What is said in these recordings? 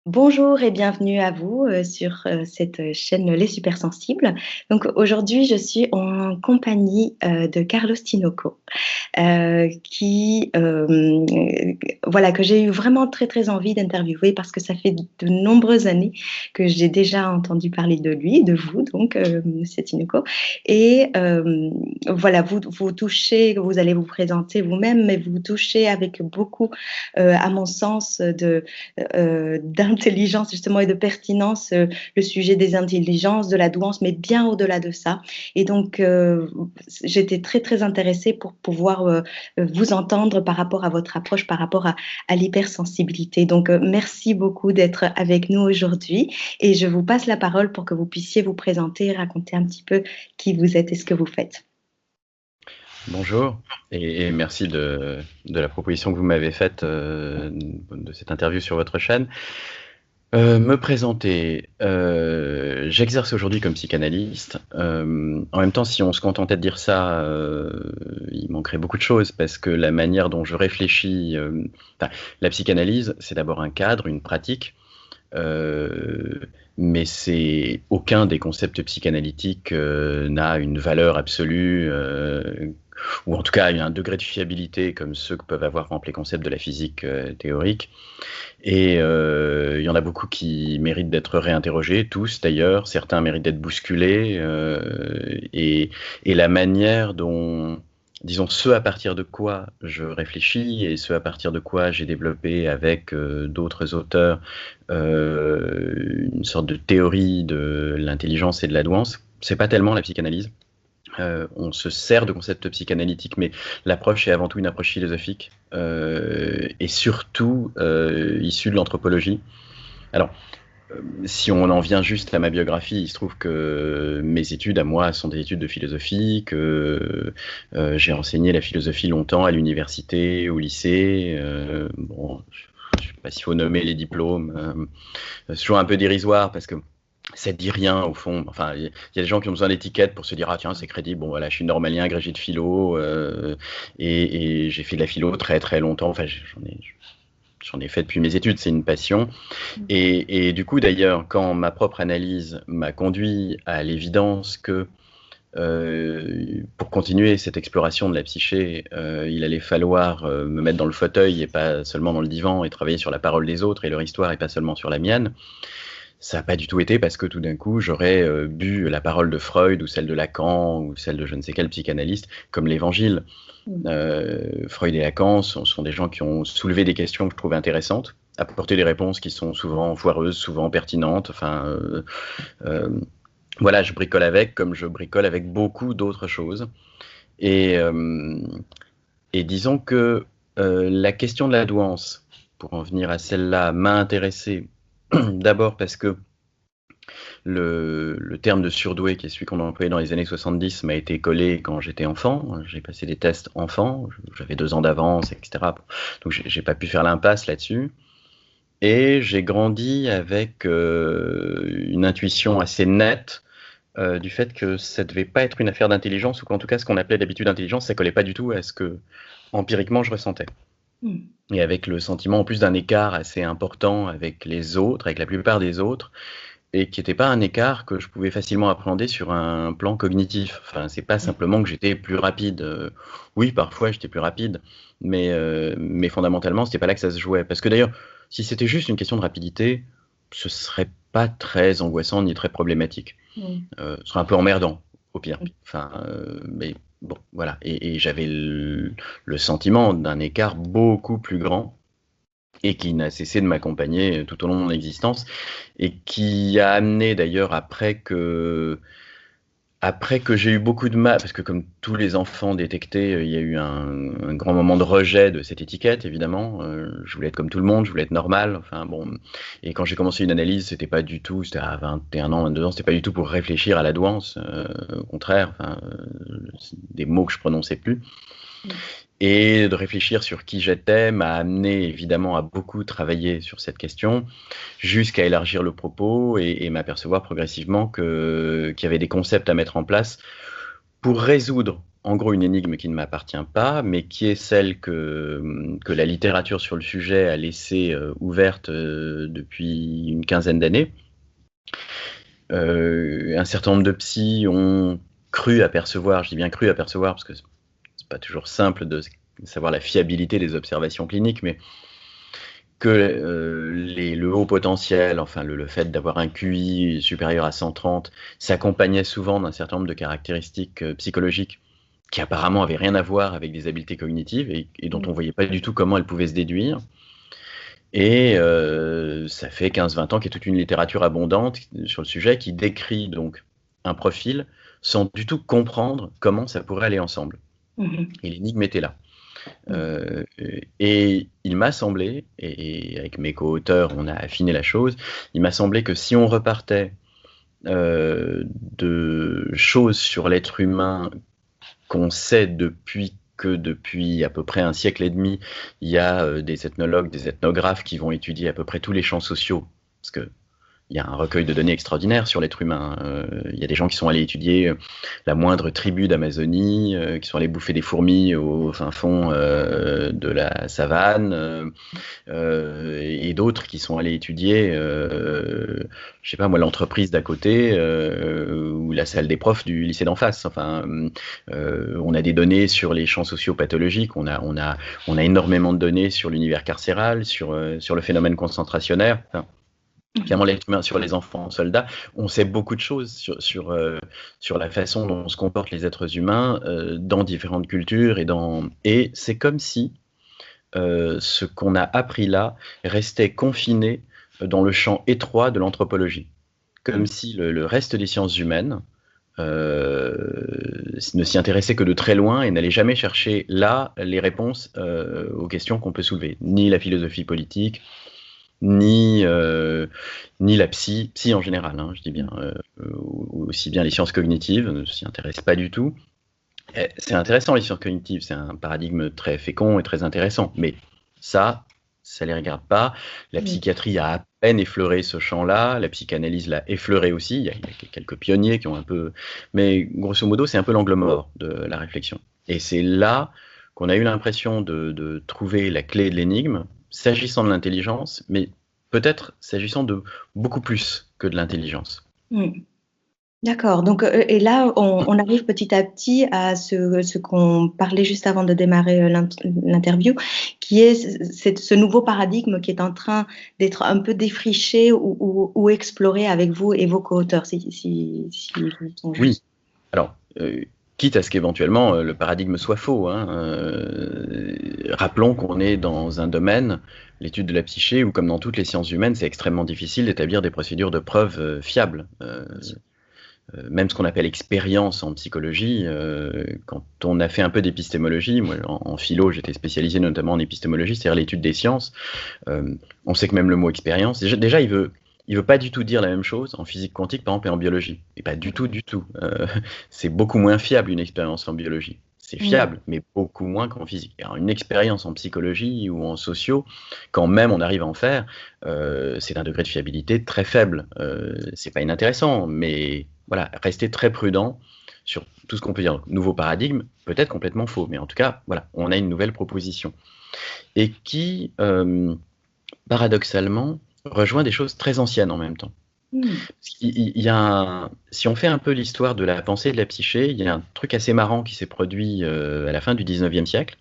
Bonjour et bienvenue à vous sur cette chaîne Les Supersensibles. Donc aujourd'hui, je suis en compagnie de Carlos Tinoco, voilà, que j'ai eu vraiment très très envie d'interviewer parce que ça fait de nombreuses années que j'ai déjà entendu parler de lui, de vous, donc Monsieur Tinoco. Et voilà, vous touchez, vous allez vous présenter vous-même, mais vous touchez avec beaucoup, à mon sens, d'intelligence justement et de pertinence, le sujet des intelligences, de la douance, mais bien au-delà de ça. Et donc, j'étais très, très intéressée pour pouvoir vous entendre par rapport à votre approche, par rapport à l'hypersensibilité. Donc, merci beaucoup d'être avec nous aujourd'hui et je vous passe la parole pour que vous puissiez vous présenter et raconter un petit peu qui vous êtes et ce que vous faites. Bonjour et merci de la proposition que vous m'avez faite de cette interview sur votre chaîne. Me présenter, j'exerce aujourd'hui comme psychanalyste. En même temps, si on se contentait de dire ça, il manquerait beaucoup de choses parce que la manière dont je réfléchis, la psychanalyse, c'est d'abord un cadre, une pratique, mais aucun des concepts psychanalytiques n'a une valeur absolue, ou en tout cas un degré de fiabilité comme ceux que peuvent avoir par exemple les concepts de la physique théorique. Et il y en a beaucoup qui méritent d'être réinterrogés, tous d'ailleurs. Certains méritent d'être bousculés. Et la manière dont, disons, ce à partir de quoi je réfléchis et ce à partir de quoi j'ai développé avec d'autres auteurs une sorte de théorie de l'intelligence et de la douance, c'est pas tellement la psychanalyse. On se sert de concepts psychanalytiques, mais l'approche est avant tout une approche philosophique et surtout issue de l'anthropologie. Alors, si on en vient juste à ma biographie, il se trouve que mes études à moi sont des études de philosophie, que j'ai enseigné la philosophie longtemps à l'université, au lycée. Bon, je ne sais pas s'il faut nommer les diplômes. C'est toujours un peu dérisoire parce que ça dit rien au fond. Enfin, il y a des gens qui ont besoin d'étiquettes pour se dire ah tiens c'est crédible. Bon voilà, je suis normalien, agrégé de philo et j'ai fait de la philo très très longtemps. Enfin, j'en ai fait depuis mes études, c'est une passion. Et du coup d'ailleurs, quand ma propre analyse m'a conduit à l'évidence que pour continuer cette exploration de la psyché, il allait falloir me mettre dans le fauteuil et pas seulement dans le divan et travailler sur la parole des autres et leur histoire et pas seulement sur la mienne. Ça n'a pas du tout été parce que tout d'un coup, j'aurais bu la parole de Freud ou celle de Lacan ou celle de je ne sais quel psychanalyste comme l'Évangile. Freud et Lacan sont des gens qui ont soulevé des questions que je trouvais intéressantes, apporté des réponses qui sont souvent foireuses, souvent pertinentes. Enfin, voilà, je bricole avec comme je bricole avec beaucoup d'autres choses. Et, euh, et disons que la question de la douance, pour en venir à celle-là, m'a intéressé d'abord parce que le terme de surdoué, qui est celui qu'on a employé dans les années 70, m'a été collé quand j'étais enfant. J'ai passé des tests enfant, j'avais 2 ans d'avance, etc. Donc j'ai pas pu faire l'impasse là-dessus. Et j'ai grandi avec une intuition assez nette du fait que ça devait pas être une affaire d'intelligence, ou qu'en tout cas ce qu'on appelait d'habitude intelligence, ça collait pas du tout à ce que empiriquement je ressentais. Et avec le sentiment en plus d'un écart assez important avec les autres, avec la plupart des autres, et qui n'était pas un écart que je pouvais facilement appréhender sur un plan cognitif. Enfin, c'est pas simplement que j'étais plus rapide. Oui, parfois j'étais plus rapide, mais fondamentalement, c'était pas là que ça se jouait. Parce que d'ailleurs, si c'était juste une question de rapidité, ce serait pas très angoissant ni très problématique. Ce serait un peu emmerdant, au pire. Enfin, mais bon, voilà. Et j'avais le sentiment d'un écart beaucoup plus grand et qui n'a cessé de m'accompagner tout au long de mon existence, et qui a amené d'ailleurs après que j'ai eu beaucoup de mal, parce que comme tous les enfants détectés, il y a eu un grand moment de rejet de cette étiquette, évidemment. Je voulais être comme tout le monde, je voulais être normal, enfin bon. Et quand j'ai commencé une analyse, c'était pas du tout, c'était à 21 ans, 22 ans, c'était pas du tout pour réfléchir à la douance, au contraire, enfin, des mots que je prononçais plus. Et de réfléchir sur qui j'étais m'a amené évidemment à beaucoup travailler sur cette question, jusqu'à élargir le propos et m'apercevoir progressivement qu'il y avait des concepts à mettre en place pour résoudre en gros une énigme qui ne m'appartient pas, mais qui est celle que la littérature sur le sujet a laissée ouverte depuis une quinzaine d'années. Un certain nombre de psys ont cru apercevoir, je dis bien cru apercevoir, parce que c'est pas toujours simple de savoir la fiabilité des observations cliniques, mais que le haut potentiel, enfin le fait d'avoir un QI supérieur à 130, s'accompagnait souvent d'un certain nombre de caractéristiques psychologiques qui apparemment avaient rien à voir avec des habiletés cognitives et dont on voyait pas du tout comment elles pouvaient se déduire. Et ça fait 15-20 ans qu'il y a toute une littérature abondante sur le sujet qui décrit donc un profil sans du tout comprendre comment ça pourrait aller ensemble. Et l'énigme était là. Et il m'a semblé, et avec mes co-auteurs on a affiné la chose, il m'a semblé que si on repartait de choses sur l'être humain qu'on sait depuis à peu près un siècle et demi, il y a des ethnologues, des ethnographes qui vont étudier à peu près tous les champs sociaux, parce que il y a un recueil de données extraordinaire sur l'être humain. Il y a des gens qui sont allés étudier la moindre tribu d'Amazonie, qui sont allés bouffer des fourmis au fin fond de la savane, et d'autres qui sont allés étudier, je sais pas moi, l'entreprise d'à côté ou la salle des profs du lycée d'en face. Enfin, on a des données sur les champs sociaux pathologiques, on a énormément de données sur l'univers carcéral, sur le phénomène concentrationnaire. Enfin, finalement, l'être humain, sur les enfants soldats, on sait beaucoup de choses sur la façon dont se comportent les êtres humains dans différentes cultures et c'est comme si ce qu'on a appris là restait confiné dans le champ étroit de l'anthropologie, comme si le reste des sciences humaines ne s'y intéressait que de très loin et n'allait jamais chercher là les réponses aux questions qu'on peut soulever, ni la philosophie politique, ni la psy en général, hein, je dis bien, aussi bien les sciences cognitives ne s'y intéressent pas du tout. C'est intéressant les sciences cognitives, c'est un paradigme très fécond et très intéressant, mais ça les regarde pas. La psychiatrie a à peine effleuré ce champ-là, la psychanalyse l'a effleuré aussi, il y a quelques pionniers qui ont un peu... Mais grosso modo, c'est un peu l'angle mort de la réflexion. Et c'est là qu'on a eu l'impression de trouver la clé de l'énigme, s'agissant de l'intelligence, mais peut-être s'agissant de beaucoup plus que de l'intelligence. D'accord. Donc, et là, on arrive petit à petit à ce qu'on parlait juste avant de démarrer l'interview, qui est ce nouveau paradigme qui est en train d'être un peu défriché ou exploré avec vous et vos co-auteurs, si oui. Alors, quitte à ce qu'éventuellement le paradigme soit faux. Rappelons qu'on est dans un domaine, l'étude de la psyché, où comme dans toutes les sciences humaines, c'est extrêmement difficile d'établir des procédures de preuve fiables. Même ce qu'on appelle expérience en psychologie, quand on a fait un peu d'épistémologie, moi en philo j'étais spécialisé notamment en épistémologie, c'est-à-dire l'étude des sciences, on sait que même le mot expérience, déjà il veut pas du tout dire la même chose en physique quantique par exemple et en biologie, et pas du tout, c'est beaucoup moins fiable une expérience en biologie. C'est fiable, mais beaucoup moins qu'en physique. Alors, une expérience en psychologie ou en sociaux, quand même on arrive à en faire, c'est d'un degré de fiabilité très faible. C'est pas inintéressant, mais voilà, rester très prudent sur tout ce qu'on peut dire. Nouveau paradigme, peut-être complètement faux, mais en tout cas, voilà, on a une nouvelle proposition. Et qui, paradoxalement, rejoint des choses très anciennes en même temps. Si on fait un peu l'histoire de la pensée et de la psyché, il y a un truc assez marrant qui s'est produit à la fin du 19e siècle.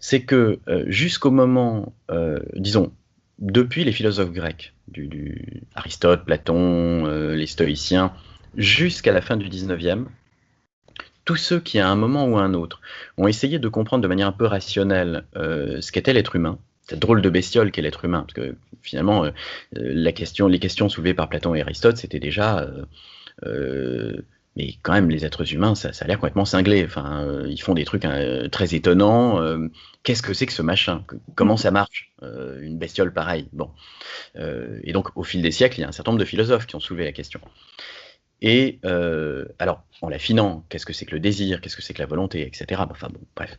C'est que jusqu'au moment, disons, depuis les philosophes grecs, Aristote, Platon, les stoïciens, jusqu'à la fin du 19e, tous ceux qui, à un moment ou à un autre, ont essayé de comprendre de manière un peu rationnelle ce qu'était l'être humain, cette drôle de bestiole qu'est l'être humain, parce que finalement, les questions soulevées par Platon et Aristote, c'était déjà... mais quand même, les êtres humains, ça a l'air complètement cinglé. Enfin, ils font des trucs très étonnants. Qu'est-ce que c'est que ce machin ? Comment ça marche, une bestiole pareille ? Bon. Et donc, au fil des siècles, il y a un certain nombre de philosophes qui ont soulevé la question. Et alors, en l'affinant, qu'est-ce que c'est que le désir ? Qu'est-ce que c'est que la volonté ? Etc. Enfin bon, bref.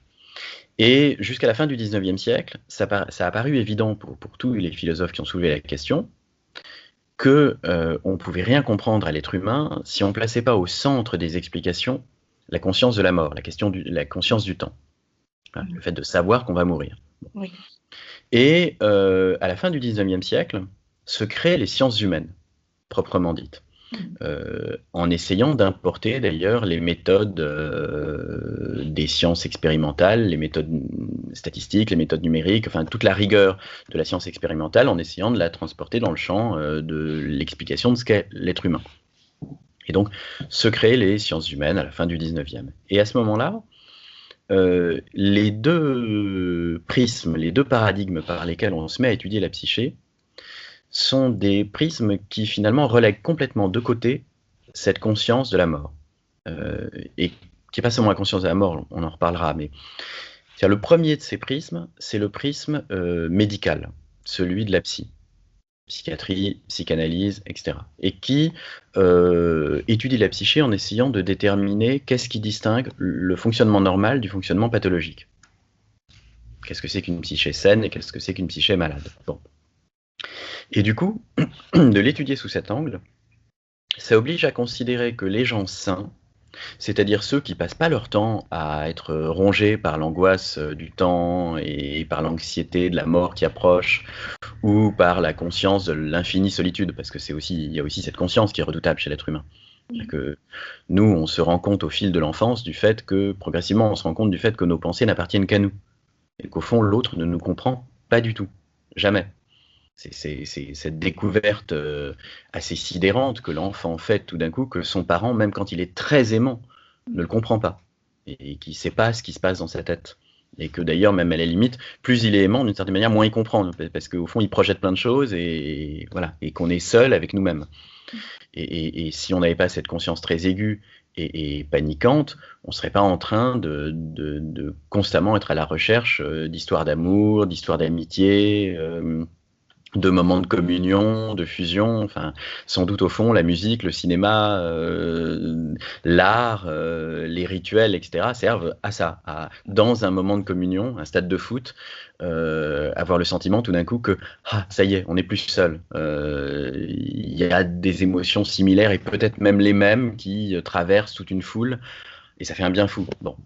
Et jusqu'à la fin du 19e siècle, ça a paru évident pour tous les philosophes qui ont soulevé la question qu'on ne pouvait rien comprendre à l'être humain si on ne plaçait pas au centre des explications la conscience de la mort, la conscience du temps, hein, le fait de savoir qu'on va mourir. Oui. Et à la fin du 19e siècle, se créent les sciences humaines, proprement dites. En essayant d'importer d'ailleurs les méthodes des sciences expérimentales, les méthodes statistiques, les méthodes numériques, enfin toute la rigueur de la science expérimentale, en essayant de la transporter dans le champ de l'explication de ce qu'est l'être humain. Et donc se créent les sciences humaines à la fin du 19e. Et à ce moment-là, les deux prismes, les deux paradigmes par lesquels on se met à étudier la psyché sont des prismes qui finalement relèguent complètement de côté cette conscience de la mort. Et qui n'est pas seulement la conscience de la mort, on en reparlera, mais le premier de ces prismes, c'est le prisme médical, celui de la psychiatrie, psychanalyse, etc. Et qui étudie la psyché en essayant de déterminer qu'est-ce qui distingue le fonctionnement normal du fonctionnement pathologique. Qu'est-ce que c'est qu'une psyché saine et qu'est-ce que c'est qu'une psyché malade. Bon. Et du coup, de l'étudier sous cet angle, ça oblige à considérer que les gens sains, c'est-à-dire ceux qui passent pas leur temps à être rongés par l'angoisse du temps et par l'anxiété de la mort qui approche, ou par la conscience de l'infinie solitude, parce que il y a aussi cette conscience qui est redoutable chez l'être humain. C'est-à-dire que nous, on se rend compte au fil de l'enfance du fait que, progressivement, on se rend compte du fait que nos pensées n'appartiennent qu'à nous, et qu'au fond, l'autre ne nous comprend pas du tout, jamais. C'est cette découverte assez sidérante que l'enfant fait tout d'un coup, que son parent, même quand il est très aimant, ne le comprend pas, et qui ne sait pas ce qui se passe dans sa tête. Et que d'ailleurs, même à la limite, plus il est aimant, d'une certaine manière, moins il comprend, parce qu'au fond, il projette plein de choses, et voilà, et qu'on est seul avec nous-mêmes. Et si on n'avait pas cette conscience très aiguë et paniquante, on ne serait pas en train de constamment être à la recherche d'histoires d'amour, d'histoires d'amitié, de moments de communion, de fusion, enfin, sans doute au fond, la musique, le cinéma, l'art, les rituels, etc., servent à ça, dans un moment de communion, un stade de foot, avoir le sentiment tout d'un coup que, ça y est, on n'est plus seul. Il y a des émotions similaires et peut-être même les mêmes qui traversent toute une foule, et ça fait un bien fou. Bon.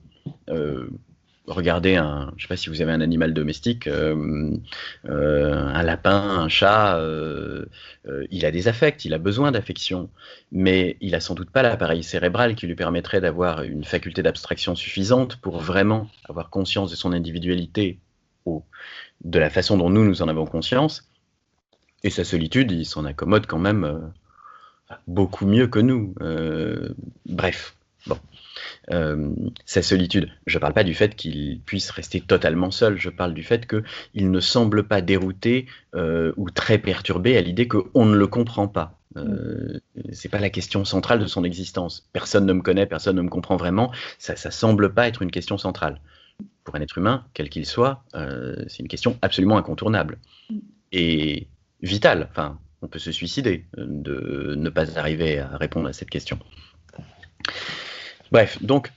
Regardez je ne sais pas si vous avez un animal domestique, un lapin, un chat, il a des affects, il a besoin d'affection, mais il a sans doute pas l'appareil cérébral qui lui permettrait d'avoir une faculté d'abstraction suffisante pour vraiment avoir conscience de son individualité, de la façon dont nous en avons conscience, et sa solitude, il s'en accommode quand même beaucoup mieux que nous. Bref, bon. Sa solitude. Je ne parle pas du fait qu'il puisse rester totalement seul, je parle du fait qu'il ne semble pas dérouté ou très perturbé à l'idée qu'on ne le comprend pas. C'est pas la question centrale de son existence. Personne ne me connaît, personne ne me comprend vraiment. Ça semble pas être une question centrale. Pour un être humain, quel qu'il soit, c'est une question absolument incontournable et vitale. Enfin, on peut se suicider de ne pas arriver à répondre à cette question. Bref, donc,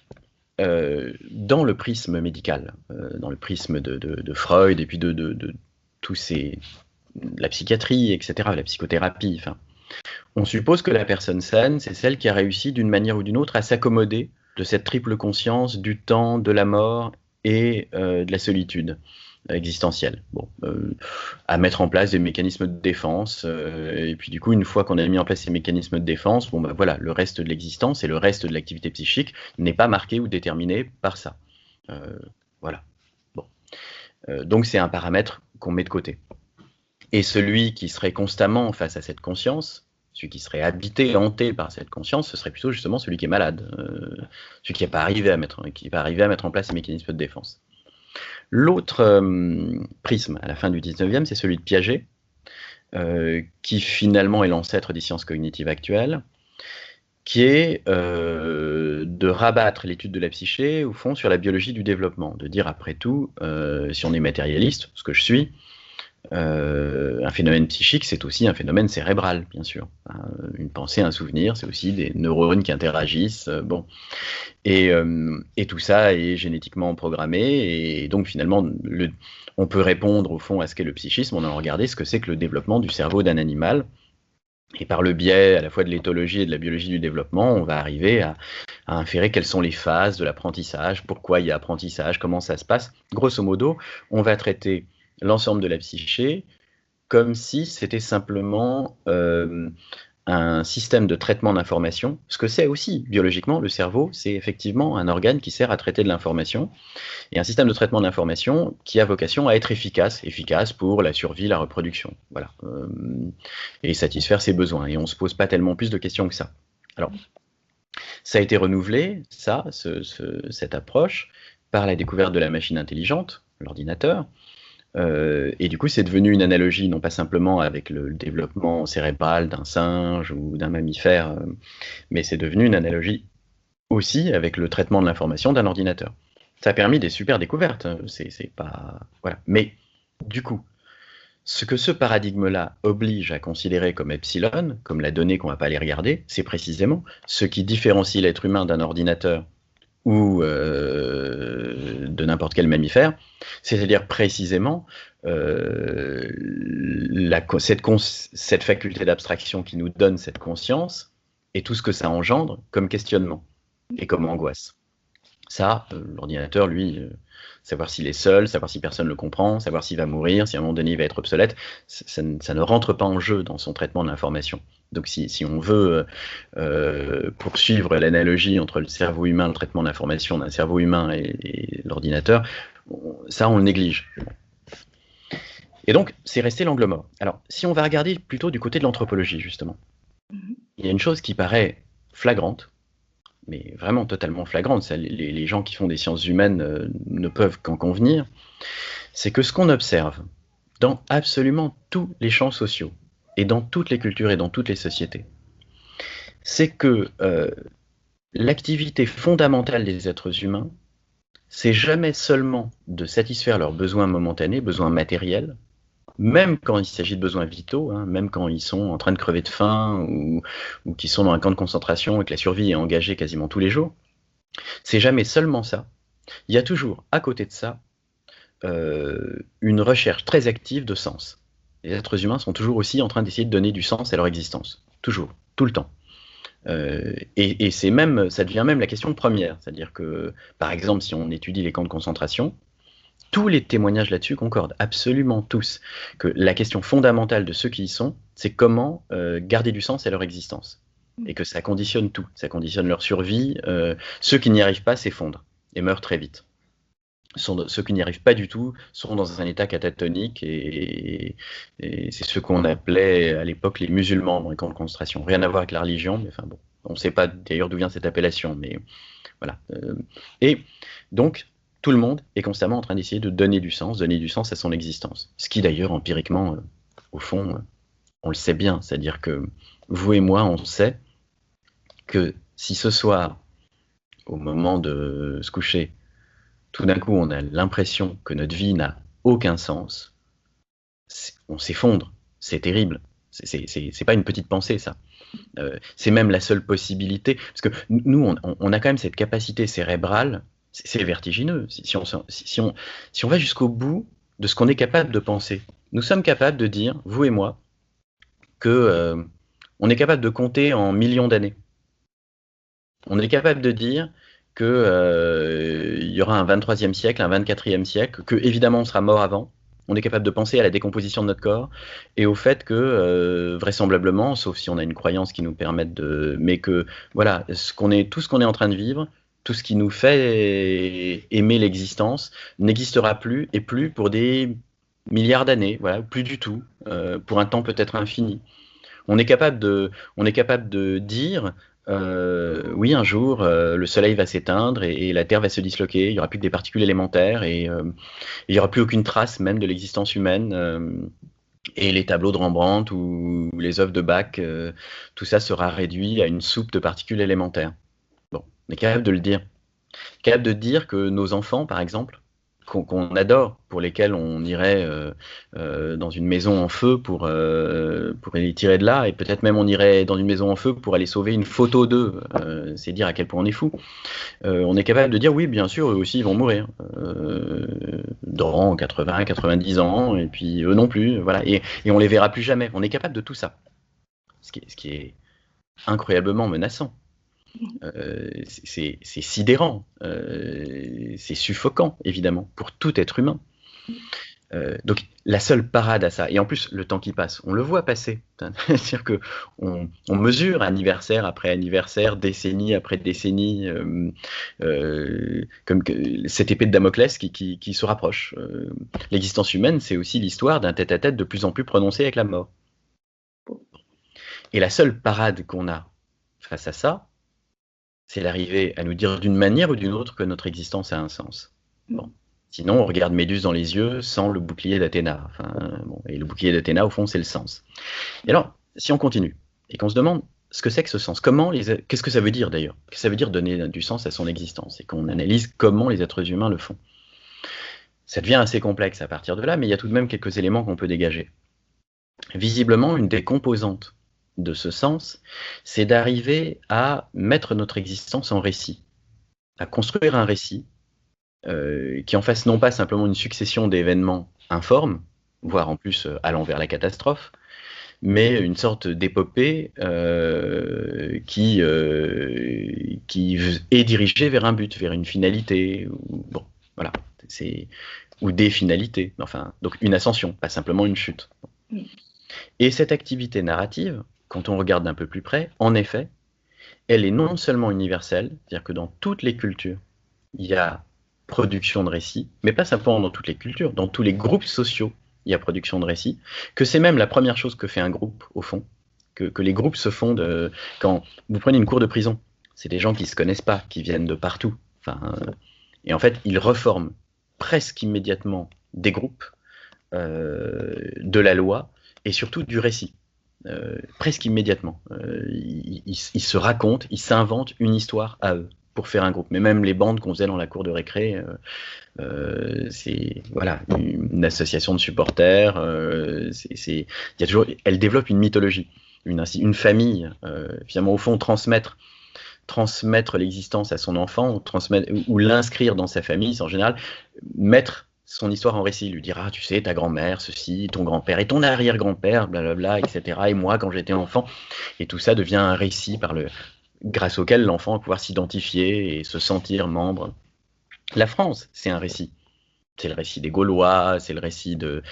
dans le prisme médical, dans le prisme de Freud et puis de tous la psychiatrie, etc., la psychothérapie, enfin, on suppose que la personne saine, c'est celle qui a réussi d'une manière ou d'une autre à s'accommoder de cette triple conscience du temps, de la mort et de la solitude existentielle. Bon, à mettre en place des mécanismes de défense, et puis du coup, une fois qu'on a mis en place ces mécanismes de défense, bon ben voilà, le reste de l'existence et le reste de l'activité psychique n'est pas marqué ou déterminé par ça. Voilà. Bon. Donc c'est un paramètre qu'on met de côté. Et celui qui serait constamment face à cette conscience, celui qui serait habité, hanté par cette conscience, ce serait plutôt justement celui qui est malade, celui qui n'est pas arrivé à mettre en place ces mécanismes de défense. L'autre prisme à la fin du 19e, c'est celui de Piaget, qui finalement est l'ancêtre des sciences cognitives actuelles, qui est de rabattre l'étude de la psyché, au fond, sur la biologie du développement, de dire après tout, si on est matérialiste, ce que je suis, un phénomène psychique, c'est aussi un phénomène cérébral, bien sûr. Une pensée, un souvenir, c'est aussi des neurones qui interagissent. Bon. Et tout ça est génétiquement programmé. Et donc, finalement, on peut répondre, au fond, à ce qu'est le psychisme en allant regarder ce que c'est que le développement du cerveau d'un animal. Et par le biais à la fois de l'éthologie et de la biologie du développement, on va arriver à inférer quelles sont les phases de l'apprentissage, pourquoi il y a apprentissage, comment ça se passe. Grosso modo, on va traiter l'ensemble de la psyché comme si c'était simplement un système de traitement d'information. Ce que c'est aussi, biologiquement, le cerveau, c'est effectivement un organe qui sert à traiter de l'information, et un système de traitement d'information qui a vocation à être efficace pour la survie, la reproduction, voilà, et satisfaire ses besoins. Et on ne se pose pas tellement plus de questions que ça. Alors, ça a été renouvelé, cette approche, par la découverte de la machine intelligente, l'ordinateur. Et du coup, c'est devenu une analogie, non pas simplement avec le développement cérébral d'un singe ou d'un mammifère, mais c'est devenu une analogie aussi avec le traitement de l'information d'un ordinateur. Ça a permis des super découvertes, c'est pas... Voilà. Mais du coup, ce que ce paradigme-là oblige à considérer comme epsilon, comme la donnée qu'on ne va pas aller regarder, c'est précisément ce qui différencie l'être humain d'un ordinateur ou de n'importe quel mammifère, c'est-à-dire précisément cette faculté d'abstraction qui nous donne cette conscience et tout ce que ça engendre comme questionnement et comme angoisse. Ça, l'ordinateur, lui, savoir s'il est seul, savoir si personne ne le comprend, savoir s'il va mourir, si à un moment donné il va être obsolète, ça ne rentre pas en jeu dans son traitement de l'information. Donc si on veut poursuivre l'analogie entre le cerveau humain, le traitement d'information d'un cerveau humain et l'ordinateur, ça on le néglige. Et donc c'est resté l'angle mort. Alors si on va regarder plutôt du côté de l'anthropologie justement, il y a une chose qui paraît flagrante, mais vraiment totalement flagrante, ça, les gens qui font des sciences humaines ne peuvent qu'en convenir, c'est que ce qu'on observe dans absolument tous les champs sociaux, et dans toutes les cultures et dans toutes les sociétés, c'est que l'activité fondamentale des êtres humains, c'est jamais seulement de satisfaire leurs besoins momentanés, besoins matériels, même quand il s'agit de besoins vitaux, hein, même quand ils sont en train de crever de faim ou qu'ils sont dans un camp de concentration et que la survie est engagée quasiment tous les jours, c'est jamais seulement ça. Il y a toujours, à côté de ça, une recherche très active de sens. Les êtres humains sont toujours aussi en train d'essayer de donner du sens à leur existence. Toujours, tout le temps. Et c'est même, ça devient même la question première. C'est-à-dire que, par exemple, si on étudie les camps de concentration, tous les témoignages là-dessus concordent, absolument tous, que la question fondamentale de ceux qui y sont, c'est comment garder du sens à leur existence. Et que ça conditionne tout, ça conditionne leur survie. Ceux qui n'y arrivent pas s'effondrent et meurent très vite. Ceux qui n'y arrivent pas du tout sont dans un état catatonique et c'est ce qu'on appelait à l'époque les musulmans dans les camps de concentration. Rien à voir avec la religion, mais enfin bon, on ne sait pas d'ailleurs d'où vient cette appellation, mais voilà. Et donc, tout le monde est constamment en train d'essayer de donner du sens à son existence. Ce qui d'ailleurs, empiriquement, au fond, on le sait bien. C'est-à-dire que vous et moi, on sait que si ce soir, au moment de se coucher, tout d'un coup, on a l'impression que notre vie n'a aucun sens, on s'effondre, c'est terrible. C'est pas une petite pensée, ça. C'est même la seule possibilité, parce que nous, on a quand même cette capacité cérébrale, c'est vertigineux, si on va jusqu'au bout de ce qu'on est capable de penser. Nous sommes capables de dire, vous et moi, que on est capable de compter en millions d'années. On est capable de dire qu'il y aura un 23e siècle, un 24e siècle, que évidemment on sera mort avant. On est capable de penser à la décomposition de notre corps et au fait que vraisemblablement, sauf si on a une croyance qui nous permette de, mais que voilà, tout ce qu'on est en train de vivre, tout ce qui nous fait aimer l'existence, n'existera plus et plus pour des milliards d'années, voilà, plus du tout, pour un temps peut-être infini. On est capable de dire oui, un jour, le soleil va s'éteindre et la Terre va se disloquer, il n'y aura plus que des particules élémentaires et il n'y aura plus aucune trace même de l'existence humaine. Et les tableaux de Rembrandt ou les œuvres de Bach, tout ça sera réduit à une soupe de particules élémentaires. Bon, on est capable de le dire. Capable de dire que nos enfants, par exemple, qu'on adore, pour lesquels on irait dans une maison en feu pour les tirer de là, et peut-être même on irait dans une maison en feu pour aller sauver une photo d'eux, c'est dire à quel point on est fou. On est capable de dire oui, bien sûr, eux aussi ils vont mourir dans 80, 90 ans, et puis eux non plus, voilà, et on les verra plus jamais. On est capable de tout ça. ce qui est incroyablement menaçant. C'est sidérant, c'est suffocant, évidemment, pour tout être humain. Donc la seule parade à ça, et en plus le temps qui passe, on le voit passer, c'est-à-dire qu'on mesure anniversaire après anniversaire, décennie après décennie, comme cette épée de Damoclès qui se rapproche. L'existence humaine, c'est aussi l'histoire d'un tête-à-tête de plus en plus prononcé avec la mort. Et la seule parade qu'on a face à ça, c'est d'arriver à nous dire d'une manière ou d'une autre que notre existence a un sens. Bon. Sinon, on regarde Méduse dans les yeux sans le bouclier d'Athéna. Et le bouclier d'Athéna, au fond, c'est le sens. Et alors, si on continue, et qu'on se demande ce que c'est que ce sens, qu'est-ce que ça veut dire d'ailleurs? Qu'est-ce que ça veut dire donner du sens à son existence? Et qu'on analyse comment les êtres humains le font. Ça devient assez complexe à partir de là, mais il y a tout de même quelques éléments qu'on peut dégager. Visiblement, une des composantes de ce sens, c'est d'arriver à mettre notre existence en récit, à construire un récit qui en fasse non pas simplement une succession d'événements informes, voire en plus allant vers la catastrophe, mais une sorte d'épopée qui est dirigée vers un but, vers une finalité, ou des finalités, donc une ascension, pas simplement une chute. Et cette activité narrative, quand on regarde d'un peu plus près, en effet, elle est non seulement universelle, c'est-à-dire que dans toutes les cultures, il y a production de récits, mais pas simplement dans toutes les cultures, dans tous les groupes sociaux, il y a production de récits, que c'est même la première chose que fait un groupe, au fond, que les groupes se font quand vous prenez une cour de prison, c'est des gens qui ne se connaissent pas, qui viennent de partout, et en fait, ils reforment presque immédiatement des groupes, de la loi, et surtout du récit. Presque immédiatement. Ils se racontent, ils s'inventent une histoire à eux pour faire un groupe. Mais même les bandes qu'on faisait dans la cour de récré, c'est une association de supporters. Elle développe une mythologie, une famille. Finalement, au fond, transmettre l'existence à son enfant, ou l'inscrire dans sa famille, c'est en général mettre son histoire en récit, lui dira, tu sais, ta grand-mère, ceci, ton grand-père et ton arrière-grand-père, blablabla, etc. Et moi, quand j'étais enfant, et tout ça devient un récit grâce auquel l'enfant va pouvoir s'identifier et se sentir membre. La France, c'est un récit. C'est le récit des Gaulois, c'est le récit de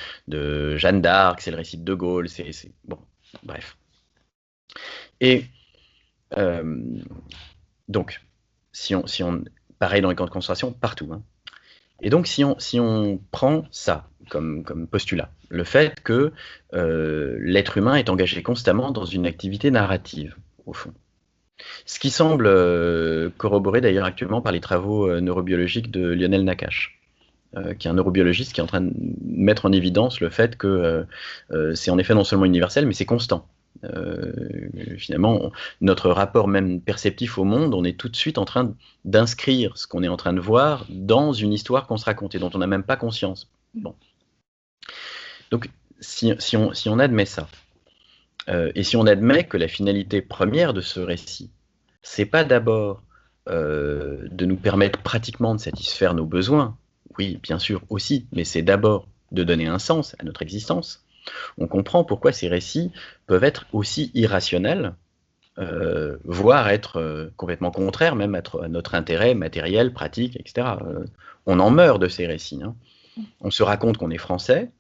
Jeanne d'Arc, c'est le récit de Gaulle, bon, bref. Et donc, si on pareil dans les camps de concentration, partout, hein. Et donc, si on prend ça comme postulat, le fait que l'être humain est engagé constamment dans une activité narrative, au fond. Ce qui semble corroboré d'ailleurs actuellement par les travaux neurobiologiques de Lionel Nakache, qui est un neurobiologiste qui est en train de mettre en évidence le fait que c'est en effet non seulement universel, mais c'est constant. Finalement, notre rapport même perceptif au monde, on est tout de suite en train d'inscrire ce qu'on est en train de voir dans une histoire qu'on se raconte et dont on n'a même pas conscience. Bon. Donc, si on admet ça, et si on admet que la finalité première de ce récit, c'est pas d'abord de nous permettre pratiquement de satisfaire nos besoins, oui, bien sûr aussi, mais c'est d'abord de donner un sens à notre existence. On comprend pourquoi ces récits peuvent être aussi irrationnels, voire être complètement contraires même à notre intérêt matériel, pratique, etc. On en meurt de ces récits. Hein. On se raconte qu'on est français,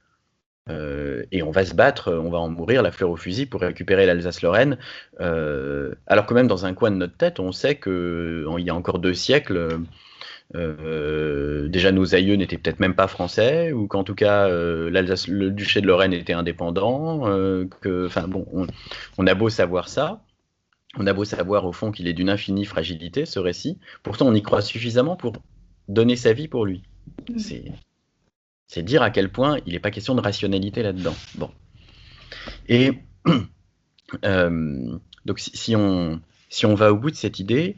et on va se battre, on va en mourir la fleur au fusil pour récupérer l'Alsace-Lorraine, alors que même dans un coin de notre tête, on sait qu'il y a encore 2 siècles... déjà nos aïeux n'étaient peut-être même pas français, ou qu'en tout cas le duché de Lorraine était indépendant, on a beau savoir ça, on a beau savoir au fond qu'il est d'une infinie fragilité ce récit, pourtant on y croit suffisamment pour donner sa vie pour lui. C'est dire à quel point il n'est pas question de rationalité là-dedans. Bon. Et donc si on va au bout de cette idée,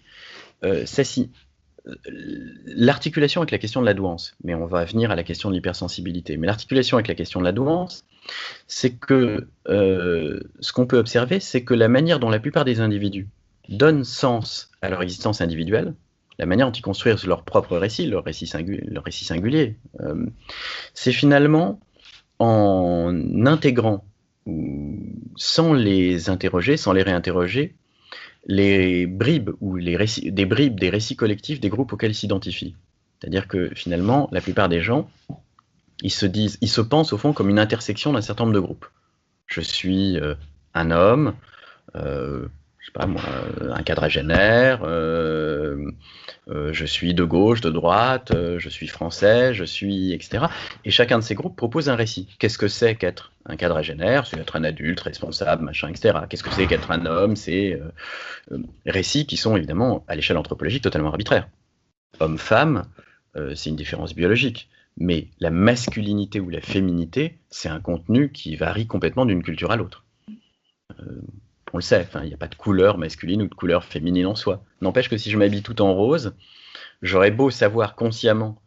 l'articulation avec la question de la douance, mais on va venir à la question de l'hypersensibilité, mais l'articulation avec la question de la douance, c'est que ce qu'on peut observer, c'est que la manière dont la plupart des individus donnent sens à leur existence individuelle, la manière dont ils construisent leur propre récit, leur récit singulier, c'est finalement en intégrant ou sans les interroger, sans les réinterroger, les bribes ou des bribes des récits collectifs des groupes auxquels ils s'identifient. C'est-à-dire que finalement, la plupart des gens, ils se pensent au fond comme une intersection d'un certain nombre de groupes. Je suis un homme, je sais pas moi, un quadragénaire, je suis de gauche, de droite, je suis français, je suis etc. Et chacun de ces groupes propose un récit. Qu'est-ce que c'est qu'être un quadragénaire? C'est être un adulte responsable, machin, etc. Qu'est-ce que c'est qu'être un homme? C'est récits qui sont évidemment à l'échelle anthropologique totalement arbitraires. Homme-femme, c'est une différence biologique. Mais la masculinité ou la féminité, c'est un contenu qui varie complètement d'une culture à l'autre. On le sait, il n'y a pas de couleur masculine ou de couleur féminine en soi. N'empêche que si je m'habille tout en rose, j'aurais beau savoir consciemment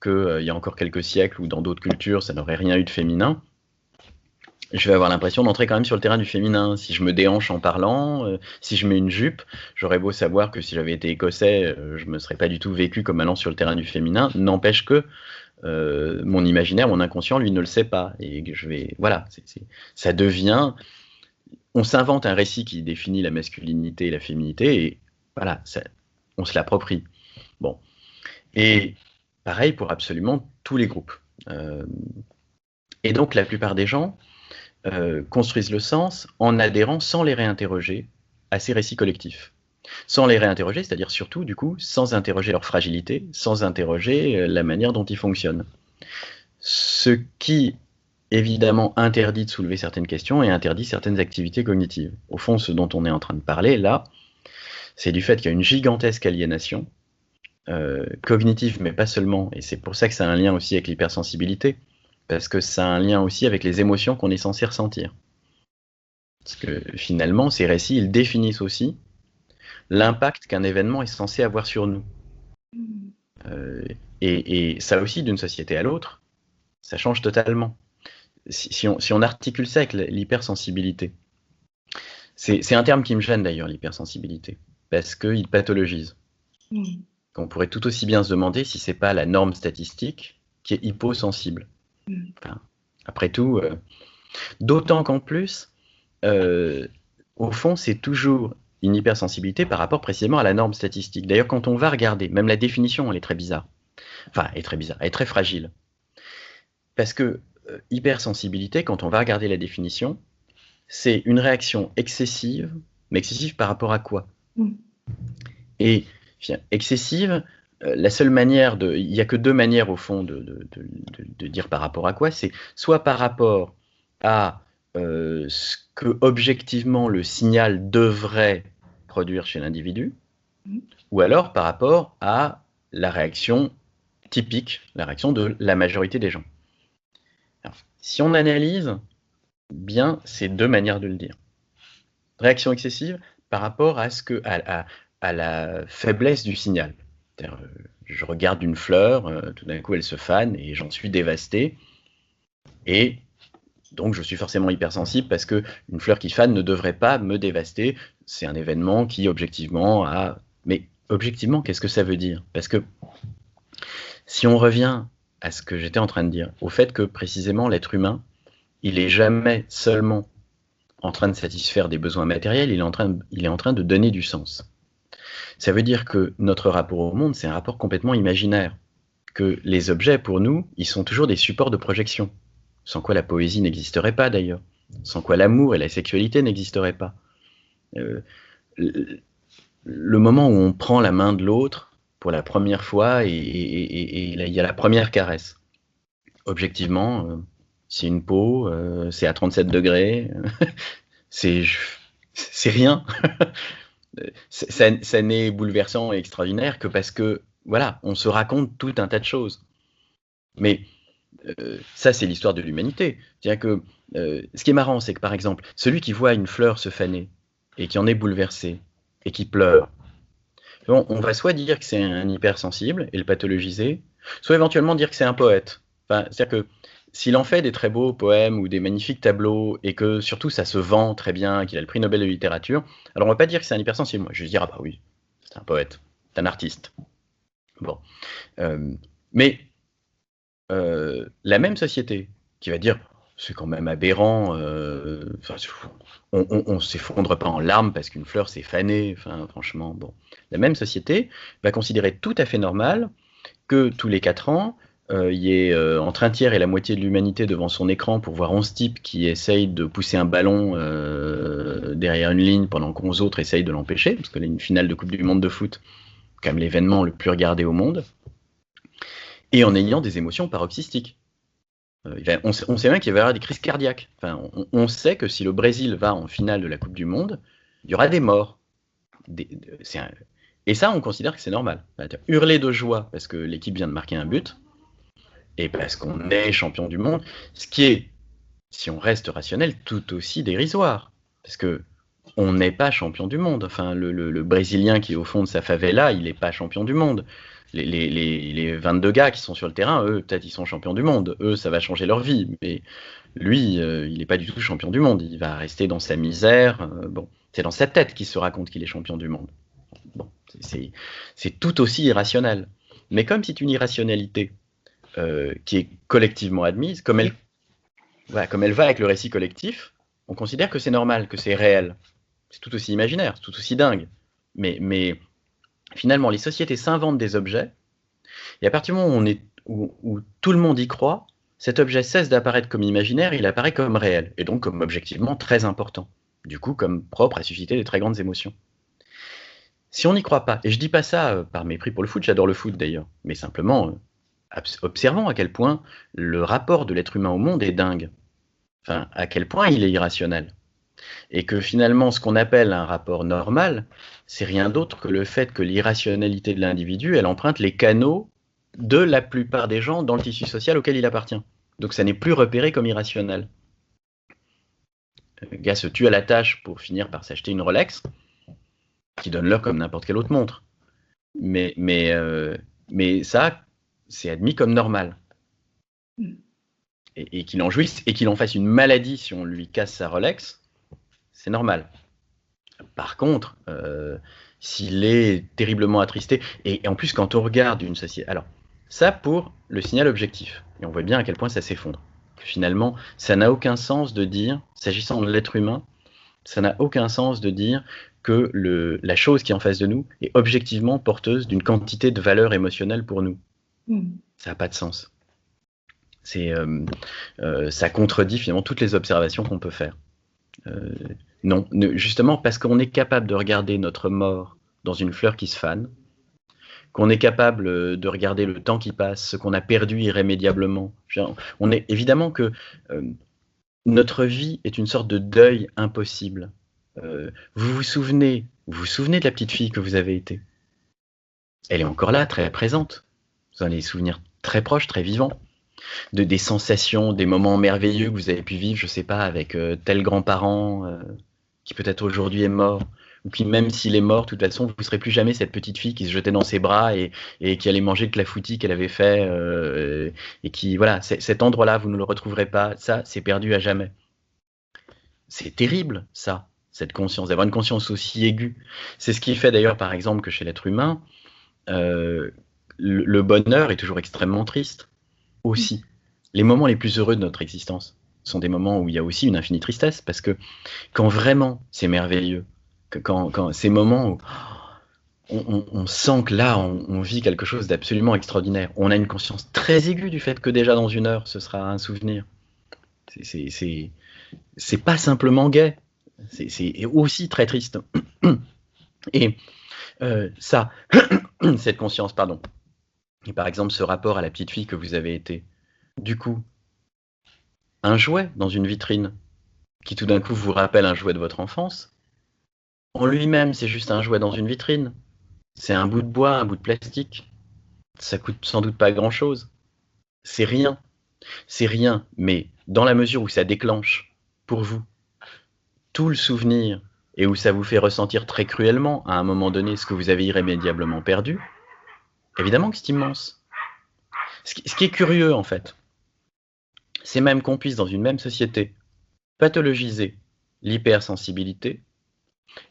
qu'il y a encore quelques siècles ou dans d'autres cultures, ça n'aurait rien eu de féminin, je vais avoir l'impression d'entrer quand même sur le terrain du féminin. Si je me déhanche en parlant, si je mets une jupe, j'aurais beau savoir que si j'avais été écossais, je me serais pas du tout vécu comme allant sur le terrain du féminin. N'empêche que mon imaginaire, mon inconscient, lui, ne le sait pas. Et voilà, ça devient... On s'invente un récit qui définit la masculinité et la féminité, et voilà, on se l'approprie. Bon. Et pareil pour absolument tous les groupes. Et donc, la plupart des gens construisent le sens en adhérant sans les réinterroger à ces récits collectifs. Sans les réinterroger, c'est-à-dire surtout, du coup, sans interroger leur fragilité, sans interroger la manière dont ils fonctionnent. Ce qui, évidemment, interdit de soulever certaines questions et interdit certaines activités cognitives. Au fond, ce dont on est en train de parler, là, c'est du fait qu'il y a une gigantesque aliénation cognitive, mais pas seulement, et c'est pour ça que ça a un lien aussi avec l'hypersensibilité, parce que ça a un lien aussi avec les émotions qu'on est censé ressentir. Parce que finalement, ces récits, ils définissent aussi l'impact qu'un événement est censé avoir sur nous. Et ça aussi, d'une société à l'autre, ça change totalement. Si on articule ça avec l'hypersensibilité, c'est un terme qui me gêne d'ailleurs, l'hypersensibilité, parce qu'il pathologise. On pourrait tout aussi bien se demander si c'est pas la norme statistique qui est hyposensible. Enfin, après tout, d'autant qu'en plus, au fond, c'est toujours une hypersensibilité par rapport précisément à la norme statistique. D'ailleurs, quand on va regarder, même la définition, elle est très bizarre. Enfin, elle est très bizarre, elle est très fragile. Parce que hypersensibilité, quand on va regarder la définition, c'est une réaction excessive, mais excessive par rapport à quoi? Et excessive, la seule manière il n'y a que deux manières au fond de dire par rapport à quoi, c'est soit par rapport à ce que objectivement le signal devrait produire chez l'individu, ou alors par rapport à la réaction typique, la réaction de la majorité des gens. Alors, si on analyse bien ces deux manières de le dire, réaction excessive par rapport à la faiblesse du signal. Je regarde une fleur, tout d'un coup elle se fane et j'en suis dévasté. Et donc je suis forcément hypersensible parce qu'une fleur qui fane ne devrait pas me dévaster. C'est un événement qui objectivement a... Mais objectivement, qu'est-ce que ça veut dire? Parce que si on revient à ce que j'étais en train de dire, au fait que précisément l'être humain, il n'est jamais seulement en train de satisfaire des besoins matériels, il est en train de donner du sens. Ça veut dire que notre rapport au monde, c'est un rapport complètement imaginaire. Que les objets, pour nous, ils sont toujours des supports de projection. Sans quoi la poésie n'existerait pas, d'ailleurs. Sans quoi l'amour et la sexualité n'existeraient pas. Le moment où on prend la main de l'autre pour la première fois et là, il y a la première caresse. Objectivement, c'est une peau, c'est à 37 degrés, c'est rien. Ça n'est bouleversant et extraordinaire que parce que, voilà, on se raconte tout un tas de choses. Mais ça, c'est l'histoire de l'humanité. C'est-à-dire que ce qui est marrant, c'est que, par exemple, celui qui voit une fleur se faner et qui en est bouleversé et qui pleure, bon, on va soit dire que c'est un hypersensible et le pathologiser, soit éventuellement dire que c'est un poète. Enfin, c'est-à-dire que s'il en fait des très beaux poèmes ou des magnifiques tableaux et que surtout ça se vend très bien, qu'il a le prix Nobel de littérature, alors on va pas dire que c'est un hypersensible. Moi, je vais dire ah bah oui, c'est un poète, c'est un artiste. Bon, mais la même société qui va dire c'est quand même aberrant. On s'effondre pas en larmes parce qu'une fleur s'est fanée. Enfin, franchement, bon. La même société va considérer tout à fait normal que tous les 4 ans, il y ait entre un tiers et la moitié de l'humanité devant son écran pour voir 11 types qui essayent de pousser un ballon derrière une ligne pendant qu'11 autres essayent de l'empêcher, parce que une finale de Coupe du Monde de foot, quand même l'événement le plus regardé au monde, et en ayant des émotions paroxystiques. On sait bien qu'il va y avoir des crises cardiaques. Enfin, on sait que si le Brésil va en finale de la Coupe du Monde, il y aura des morts. Et ça, on considère que c'est normal. Hurler de joie parce que l'équipe vient de marquer un but, et parce qu'on est champion du monde, ce qui est, si on reste rationnel, tout aussi dérisoire. Parce que on n'est pas champion du monde. Enfin, le Brésilien qui est au fond de sa favela, il n'est pas champion du monde. Les 22 gars qui sont sur le terrain, eux, peut-être ils sont champions du monde. Eux, ça va changer leur vie. Mais lui, il n'est pas du tout champion du monde. Il va rester dans sa misère. Bon, c'est dans sa tête qu'il se raconte qu'il est champion du monde. Bon, c'est tout aussi irrationnel. Mais comme c'est une irrationalité qui est collectivement admise, comme elle va avec le récit collectif, on considère que c'est normal, que c'est réel. C'est tout aussi imaginaire, c'est tout aussi dingue. Mais finalement, les sociétés s'inventent des objets, et à partir du moment où tout le monde y croit, cet objet cesse d'apparaître comme imaginaire, il apparaît comme réel, et donc comme objectivement très important. Du coup, comme propre à susciter des très grandes émotions. Si on n'y croit pas, et je dis pas ça par mépris pour le foot, j'adore le foot d'ailleurs, mais simplement observons à quel point le rapport de l'être humain au monde est dingue. Enfin, à quel point il est irrationnel. Et que finalement, ce qu'on appelle un rapport normal, c'est rien d'autre que le fait que l'irrationalité de l'individu, elle emprunte les canaux de la plupart des gens dans le tissu social auquel il appartient. Donc ça n'est plus repéré comme irrationnel. Le gars se tue à la tâche pour finir par s'acheter une Rolex, qui donne l'heure comme n'importe quelle autre montre. Mais ça, c'est admis comme normal. Et qu'il en jouisse, et qu'il en fasse une maladie si on lui casse sa Rolex, c'est normal. Par contre, s'il est terriblement attristé, et en plus quand on regarde une société... Alors, ça pour le signal objectif, et on voit bien à quel point ça s'effondre. Finalement, ça n'a aucun sens de dire, s'agissant de l'être humain, ça n'a aucun sens de dire que la chose qui est en face de nous est objectivement porteuse d'une quantité de valeur émotionnelle pour nous. Ça n'a pas de sens. Ça contredit finalement toutes les observations qu'on peut faire. Non, justement parce qu'on est capable de regarder notre mort dans une fleur qui se fane, qu'on est capable de regarder le temps qui passe, ce qu'on a perdu irrémédiablement. On est évidemment que notre vie est une sorte de deuil impossible. Vous vous souvenez de la petite fille que vous avez été. Elle est encore là, très présente. Vous en avez des souvenirs très proches, très vivants. Des sensations, des moments merveilleux que vous avez pu vivre, je sais pas, avec tel grand-parent qui peut-être aujourd'hui est mort, ou qui même s'il est mort, de toute façon, vous ne serez plus jamais cette petite fille qui se jetait dans ses bras et qui allait manger le clafoutis qu'elle avait fait, et qui, voilà, cet endroit-là, vous ne le retrouverez pas, ça, c'est perdu à jamais. C'est terrible, ça, cette conscience, d'avoir une conscience aussi aiguë. C'est ce qui fait d'ailleurs, par exemple, que chez l'être humain, le bonheur est toujours extrêmement triste. Aussi. Les moments les plus heureux de notre existence sont des moments où il y a aussi une infinie tristesse, parce que quand vraiment c'est merveilleux, quand ces moments où on sent que là on vit quelque chose d'absolument extraordinaire, on a une conscience très aiguë du fait que déjà dans une heure ce sera un souvenir. C'est pas simplement gai, c'est aussi très triste. Et ça, cette conscience, pardon. Et par exemple, ce rapport à la petite fille que vous avez été, du coup, un jouet dans une vitrine, qui tout d'un coup vous rappelle un jouet de votre enfance, en lui-même, c'est juste un jouet dans une vitrine. C'est un bout de bois, un bout de plastique. Ça coûte sans doute pas grand-chose. C'est rien. C'est rien, mais dans la mesure où ça déclenche, pour vous, tout le souvenir, et où ça vous fait ressentir très cruellement, à un moment donné, ce que vous avez irrémédiablement perdu, évidemment que c'est immense. Ce qui est curieux, en fait, c'est même qu'on puisse, dans une même société, pathologiser l'hypersensibilité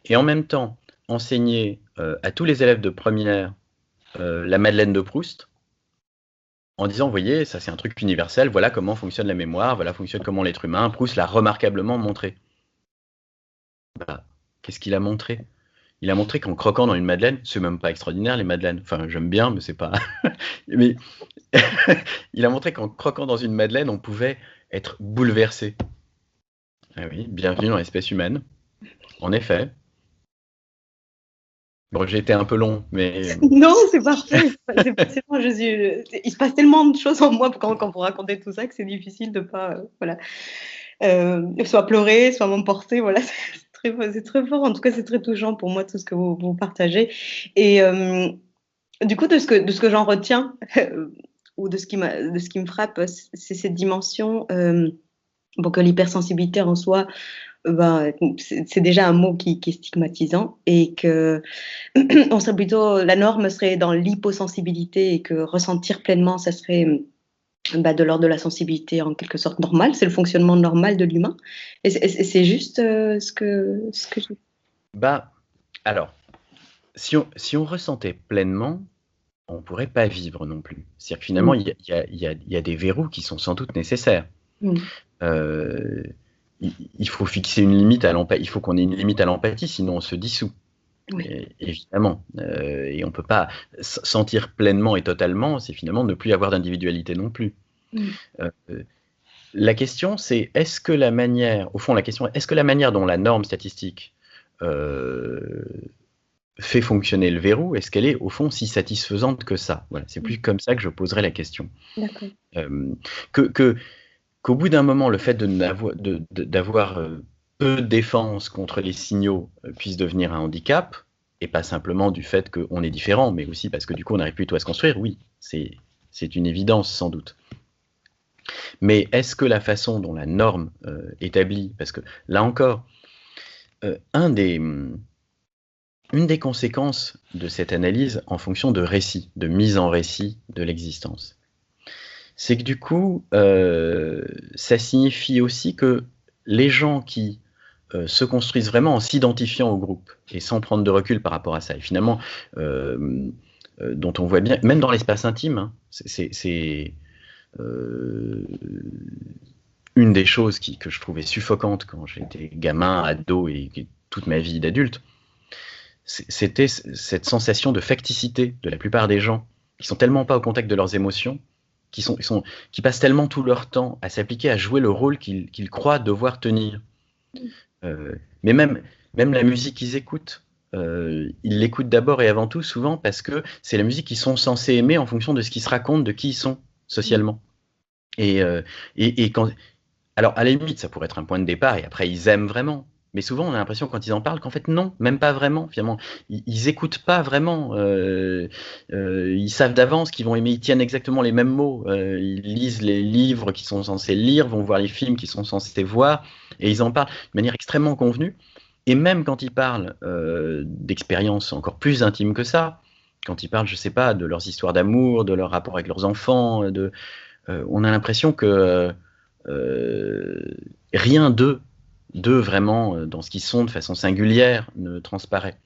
et en même temps enseigner à tous les élèves de première la Madeleine de Proust en disant, vous voyez, ça c'est un truc universel, voilà comment fonctionne la mémoire, voilà fonctionne comment l'être humain, Proust l'a remarquablement montré. Bah, qu'est-ce qu'il a montré? Il a montré qu'en croquant dans une madeleine, c'est même pas extraordinaire les madeleines, enfin j'aime bien, mais c'est pas... mais il a montré qu'en croquant dans une madeleine, on pouvait être bouleversé. Ah oui, bienvenue dans l'espèce humaine, en effet. Bon, j'ai été un peu long, mais... Non, c'est parfait. C'est passionnant. Il se passe tellement de choses en moi quand vous racontez tout ça que c'est difficile de pas, voilà, soit pleurer, soit m'emporter. Voilà, c'est très fort. En tout cas, c'est très touchant pour moi tout ce que vous partagez. Et du coup, de ce que j'en retiens ou de ce qui me frappe, c'est cette dimension. Bon, que l'hypersensibilité en soi, ben, c'est déjà un mot qui est stigmatisant et que on serait plutôt, la norme serait dans l'hyposensibilité et que ressentir pleinement, ça serait de l'ordre de la sensibilité en quelque sorte normale, c'est le fonctionnement normal de l'humain. Et c'est juste ce que je... Bah, alors, si on ressentait pleinement, on ne pourrait pas vivre non plus. C'est-à-dire que finalement, il y a des verrous qui sont sans doute nécessaires. Euh, il faut fixer une limite à l'empathie, il faut qu'on ait une limite à l'empathie, sinon on se dissout. Oui. Évidemment. Et on ne peut pas sentir pleinement et totalement, c'est finalement ne plus avoir d'individualité non plus. Euh, la question, c'est est-ce que la manière, au fond, la question est-ce que la manière dont la norme statistique fait fonctionner le verrou, est-ce qu'elle est au fond si satisfaisante que ça? Voilà, c'est plus comme ça que je poserais la question. D'accord. Qu'au bout d'un moment, le fait d'avoir peu de défense contre les signaux puisse devenir un handicap, et pas simplement du fait qu'on est différent, mais aussi parce que du coup on n'arrive plus à se construire, oui, c'est une évidence sans doute. Mais est-ce que la façon dont la norme établie, parce que là encore, une des conséquences de cette analyse en fonction de récit, de mise en récit de l'existence, c'est que du coup, ça signifie aussi que les gens qui se construisent vraiment en s'identifiant au groupe et sans prendre de recul par rapport à ça, et finalement, dont on voit bien, même dans l'espace intime, hein, c'est une des choses que je trouvais suffocante quand j'étais gamin, ado et toute ma vie d'adulte, c'était cette sensation de facticité de la plupart des gens qui sont tellement pas au contact de leurs émotions, qui passent tellement tout leur temps à s'appliquer à jouer le rôle qu'ils croient devoir tenir. Mais même la musique qu'ils écoutent, ils l'écoutent d'abord et avant tout souvent parce que c'est la musique qu'ils sont censés aimer en fonction de ce qu'ils se racontent, de qui ils sont socialement. Et quand, alors à la limite, ça pourrait être un point de départ et après ils aiment vraiment. Mais souvent, on a l'impression quand ils en parlent qu'en fait non, même pas vraiment. Finalement, ils écoutent pas vraiment. Ils savent d'avance qu'ils vont aimer. Ils tiennent exactement les mêmes mots. Ils lisent les livres qu'ils sont censés lire, vont voir les films qu'ils sont censés voir, et ils en parlent de manière extrêmement convenue. Et même quand ils parlent d'expériences encore plus intimes que ça, quand ils parlent, je sais pas, de leurs histoires d'amour, de leur rapport avec leurs enfants, on a l'impression que rien d'eux vraiment dans ce qu'ils sont de façon singulière ne transparaît.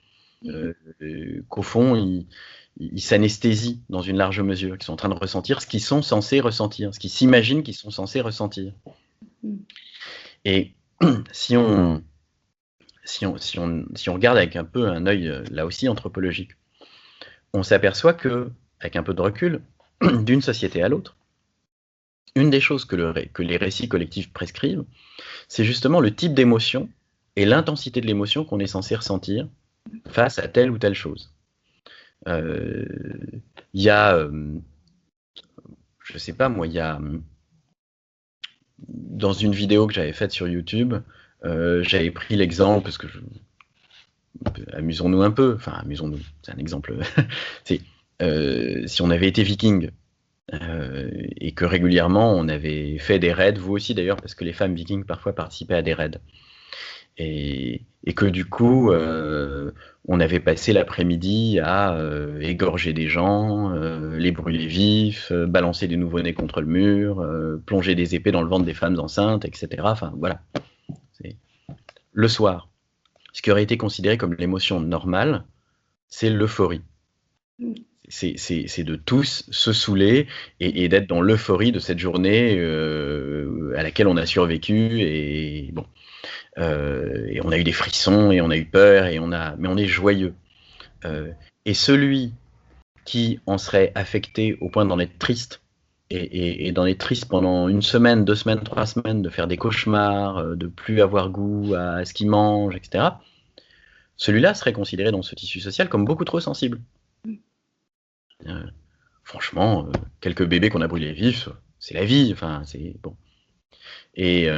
Qu'au fond, ils s'anesthésient dans une large mesure, qu'ils sont en train de ressentir ce qu'ils sont censés ressentir, ce qu'ils s'imaginent qu'ils sont censés ressentir. Et si on regarde avec un peu un œil là aussi anthropologique, on s'aperçoit que, avec un peu de recul, d'une société à l'autre, une des choses que les récits collectifs prescrivent, c'est justement le type d'émotion et l'intensité de l'émotion qu'on est censé ressentir face à telle ou telle chose. Il y a, je sais pas moi, il y a, dans une vidéo que j'avais faite sur YouTube, j'avais pris l'exemple, parce que amusons-nous un peu, enfin amusons-nous, c'est un exemple, si on avait été viking, et que régulièrement on avait fait des raids, vous aussi d'ailleurs, parce que les femmes vikings parfois participaient à des raids, et que du coup on avait passé l'après-midi à égorger des gens, les brûler vifs, balancer des nouveau-nés contre le mur, plonger des épées dans le ventre des femmes enceintes, etc. Enfin voilà, c'est le soir. Ce qui aurait été considéré comme l'émotion normale, c'est l'euphorie. c'est de tous se saouler et d'être dans l'euphorie de cette journée à laquelle on a survécu et bon, et on a eu des frissons et on a eu peur mais on est joyeux. Et celui qui en serait affecté au point d'en être triste et d'en être triste pendant 1 semaine, 2 semaines, 3 semaines, de faire des cauchemars, de plus avoir goût à ce qu'il mange, etc. Celui-là serait considéré dans ce tissu social comme beaucoup trop sensible. Franchement, quelques bébés qu'on a brûlés vifs, c'est la vie. Enfin, c'est bon. Et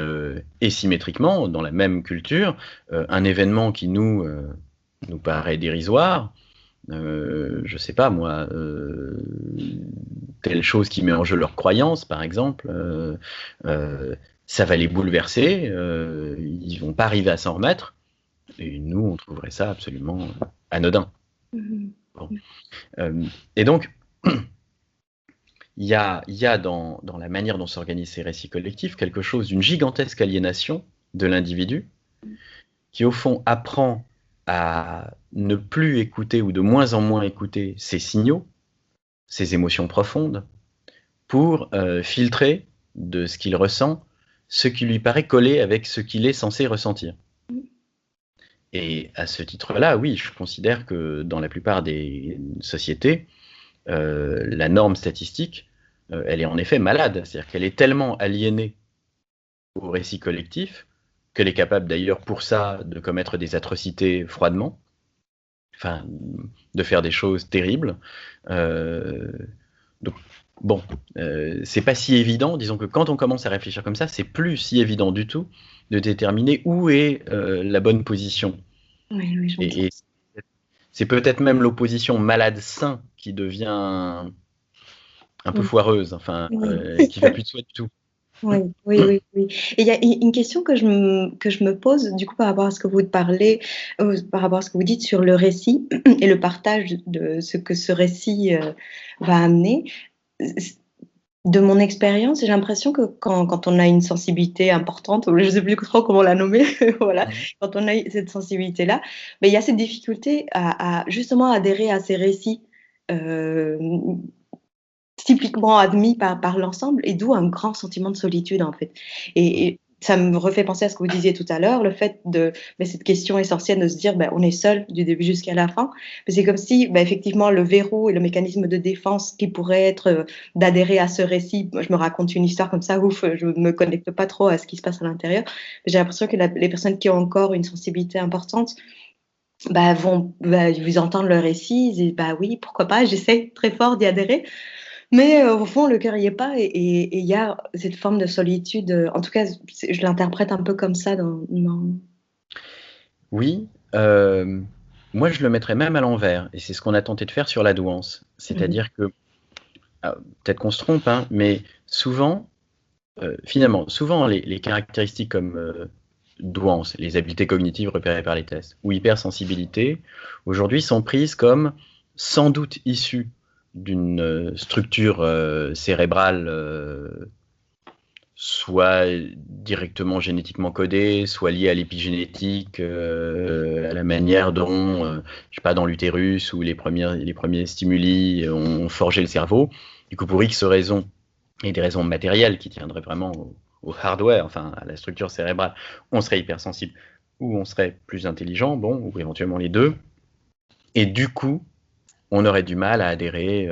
symétriquement, dans la même culture, un événement qui nous paraît dérisoire, je sais pas moi, telle chose qui met en jeu leurs croyances, par exemple, ça va les bouleverser, ils vont pas arriver à s'en remettre, et nous, on trouverait ça absolument anodin. Bon. Et donc, il y a dans la manière dont s'organisent ces récits collectifs quelque chose d'une gigantesque aliénation de l'individu qui, au fond, apprend à ne plus écouter ou de moins en moins écouter ses signaux, ses émotions profondes, pour filtrer de ce qu'il ressent ce qui lui paraît coller avec ce qu'il est censé ressentir. Et à ce titre-là, oui, je considère que dans la plupart des sociétés, la norme statistique, elle est en effet malade. C'est-à-dire qu'elle est tellement aliénée au récit collectif qu'elle est capable d'ailleurs pour ça de commettre des atrocités froidement, enfin, de faire des choses terribles. Donc, bon, c'est pas si évident. Disons que quand on commence à réfléchir comme ça, c'est plus si évident du tout de déterminer où est la bonne position. Oui, et c'est peut-être même l'opposition malade-sain qui devient un peu foireuse, enfin, qui ne va plus de soi du tout. Oui. Et il y a une question que je me pose, du coup, par rapport à ce que vous parlez, par rapport à ce que vous dites sur le récit et le partage de ce que ce récit va amener. De mon expérience, j'ai l'impression que quand on a une sensibilité importante, ou je ne sais plus trop comment la nommer, voilà, quand on a cette sensibilité-là, mais il y a cette difficulté à justement adhérer à ces récits typiquement admis par l'ensemble, et d'où un grand sentiment de solitude, en fait. Et ça me refait penser à ce que vous disiez tout à l'heure, le fait mais cette question essentielle de se dire, on est seul du début jusqu'à la fin. Mais c'est comme si, effectivement, le verrou et le mécanisme de défense qui pourrait être d'adhérer à ce récit, je me raconte une histoire comme ça, ouf, je me connecte pas trop à ce qui se passe à l'intérieur. J'ai l'impression que les personnes qui ont encore une sensibilité importante, ils entendent le récit, ils disent, oui, pourquoi pas, j'essaie très fort d'y adhérer. Mais au fond, le cœur n'y est pas, et il y a cette forme de solitude. En tout cas, je l'interprète un peu comme ça. Oui, moi je le mettrais même à l'envers, et c'est ce qu'on a tenté de faire sur la douance. C'est-à-dire que, peut-être qu'on se trompe, mais souvent, finalement, les caractéristiques comme douance, les habiletés cognitives repérées par les tests, ou hypersensibilité, aujourd'hui sont prises comme sans doute issues d'une structure cérébrale soit directement génétiquement codée, soit liée à l'épigénétique, à la manière dont, je sais pas, dans l'utérus, où les premiers stimuli ont forgé le cerveau. Du coup, pour X raisons, et des raisons matérielles qui tiendraient vraiment au hardware, enfin à la structure cérébrale, on serait hypersensible ou on serait plus intelligent, ou éventuellement les deux. Et du coup, on aurait du mal à adhérer,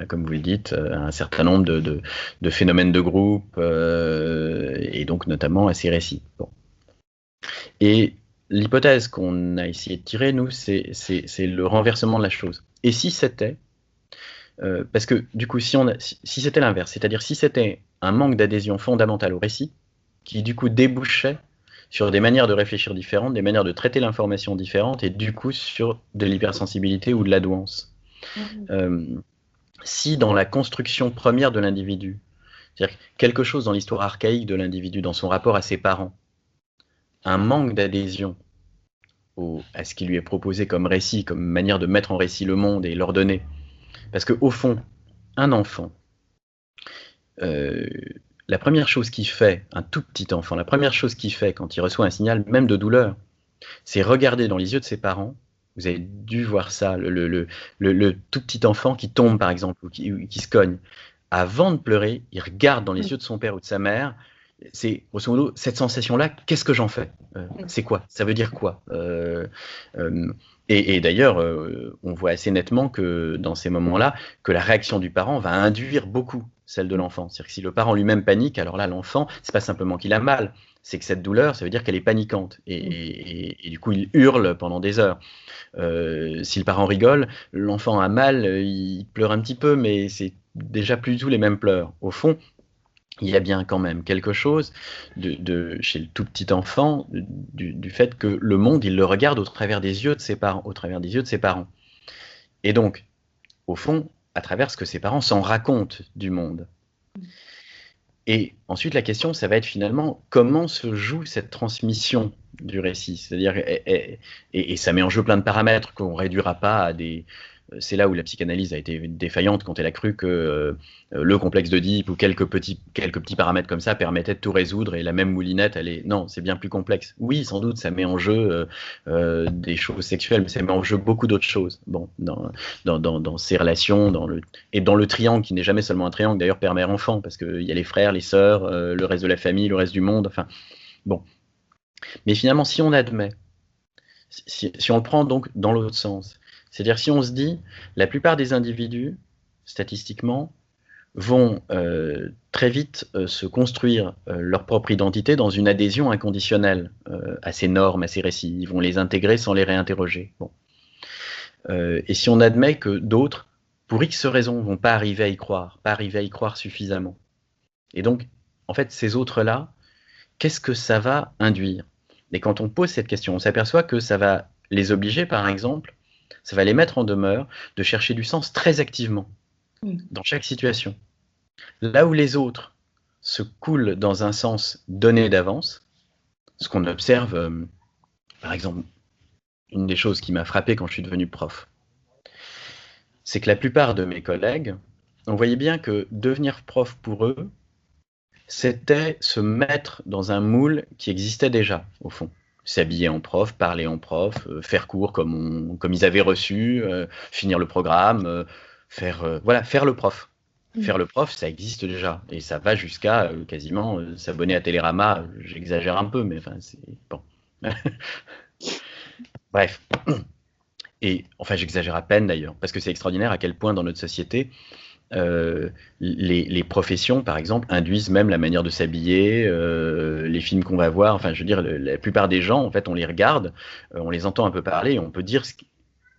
comme vous le dites, à un certain nombre de phénomènes de groupe, et donc notamment à ces récits. Bon. Et l'hypothèse qu'on a essayé de tirer, nous, c'est le renversement de la chose. Et si c'était, parce que du coup, si c'était l'inverse, c'est-à-dire si c'était un manque d'adhésion fondamentale au récit, qui du coup débouchait sur des manières de réfléchir différentes, des manières de traiter l'information différentes, et du coup sur de l'hypersensibilité ou de la douance. Si dans la construction première de l'individu, c'est-à-dire quelque chose dans l'histoire archaïque de l'individu, dans son rapport à ses parents, un manque d'adhésion à ce qui lui est proposé comme récit, comme manière de mettre en récit le monde et l'ordonner, parce qu'au fond, un enfant, la première chose qu'il fait, un tout petit enfant, la première chose qu'il fait quand il reçoit un signal, même de douleur, c'est regarder dans les yeux de ses parents Vous avez dû voir ça, le tout petit enfant qui tombe, par exemple, ou qui se cogne. Avant de pleurer, il regarde dans les yeux de son père ou de sa mère. C'est, grosso modo, cette sensation-là, qu'est-ce que j'en fais? C'est quoi? Ça veut dire quoi? Et d'ailleurs, on voit assez nettement que dans ces moments-là, que la réaction du parent va induire beaucoup celle de l'enfant. C'est-à-dire que si le parent lui-même panique, alors là, l'enfant, c'est pas simplement qu'il a mal, c'est que cette douleur, ça veut dire qu'elle est paniquante. Et du coup, il hurle pendant des heures. Si le parent rigole, l'enfant a mal, il pleure un petit peu, mais c'est déjà plus du tout les mêmes pleurs. Au fond, il y a bien quand même quelque chose chez le tout petit enfant du fait que le monde, il le regarde au travers des yeux de ses parents, au travers des yeux de ses parents. Et donc, au fond, à travers ce que ses parents s'en racontent du monde. Et ensuite, la question, ça va être finalement comment se joue cette transmission du récit. C'est-à-dire, et ça met en jeu plein de paramètres qu'on ne réduira pas à des... C'est là où la psychanalyse a été défaillante, quand elle a cru que le complexe d'Oedipe ou quelques petits paramètres comme ça permettaient de tout résoudre, et la même moulinette, elle est... Non, c'est bien plus complexe. Oui, sans doute, ça met en jeu des choses sexuelles, mais ça met en jeu beaucoup d'autres choses. Bon, dans ces relations, et dans le triangle, qui n'est jamais seulement un triangle, d'ailleurs, père-mère-enfant, parce qu'il y a les frères, les sœurs, le reste de la famille, le reste du monde, enfin, bon. Mais finalement, si on admet, si on le prend donc dans l'autre sens, c'est-à-dire si on se dit, la plupart des individus, statistiquement, vont très vite se construire leur propre identité dans une adhésion inconditionnelle à ces normes, à ces récits. Ils vont les intégrer sans les réinterroger. Bon. Et si on admet que d'autres, pour X raisons, vont pas arriver à y croire suffisamment. Et donc, en fait, ces autres-là, qu'est-ce que ça va induire? Et quand on pose cette question, on s'aperçoit que ça va les obliger, par exemple, ça va les mettre en demeure de chercher du sens très activement dans chaque situation. Là où les autres se coulent dans un sens donné d'avance, ce qu'on observe, par exemple, une des choses qui m'a frappé quand je suis devenu prof, c'est que la plupart de mes collègues, on voyait bien que devenir prof pour eux, c'était se mettre dans un moule qui existait déjà, au fond. S'habiller en prof, parler en prof, faire cours comme ils avaient reçu, finir le programme, faire le prof. Faire le prof, ça existe déjà. Et ça va jusqu'à quasiment s'abonner à Télérama. J'exagère un peu, mais enfin, c'est bon. Bref. Et enfin, j'exagère à peine d'ailleurs, parce que c'est extraordinaire à quel point dans notre société, les professions, par exemple, induisent même la manière de s'habiller, les films qu'on va voir. Enfin, je veux dire, la plupart des gens, en fait, on les regarde, on les entend un peu parler, et on peut dire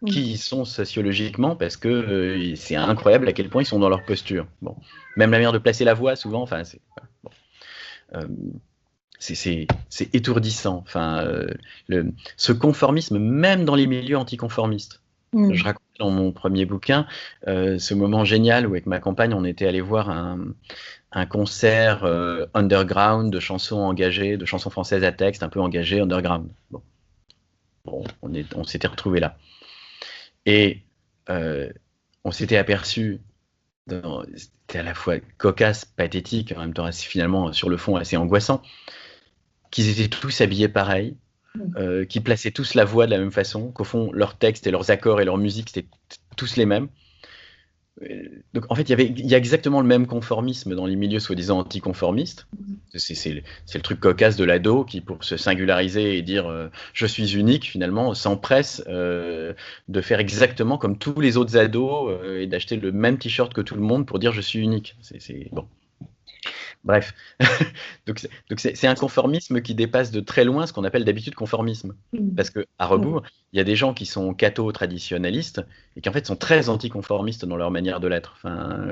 qui ils sont sociologiquement, parce que c'est incroyable à quel point ils sont dans leur posture. Bon, même la manière de placer la voix, souvent. Enfin, c'est étourdissant. Enfin, ce conformisme, même dans les milieux anticonformistes. Je raconte dans mon premier bouquin ce moment génial où avec ma compagne on était allé voir un concert underground de chansons engagées, de chansons françaises à texte un peu engagées, underground. Bon, on s'était retrouvés là. Et on s'était aperçu, c'était à la fois cocasse, pathétique, en même temps finalement sur le fond assez angoissant, qu'ils étaient tous habillés pareil, qui plaçaient tous la voix de la même façon, qu'au fond, leurs textes et leurs accords et leur musique, c'était tous les mêmes. Donc, en fait, il y a exactement le même conformisme dans les milieux soi-disant anticonformistes. C'est le truc cocasse de l'ado qui, pour se singulariser et dire je suis unique, finalement, s'empresse de faire exactement comme tous les autres ados et d'acheter le même t-shirt que tout le monde pour dire je suis unique. Bon. Bref, donc c'est un conformisme qui dépasse de très loin ce qu'on appelle d'habitude conformisme. Parce qu'à rebours, il y a des gens qui sont catho-traditionnalistes et qui en fait sont très anticonformistes dans leur manière de l'être. Enfin,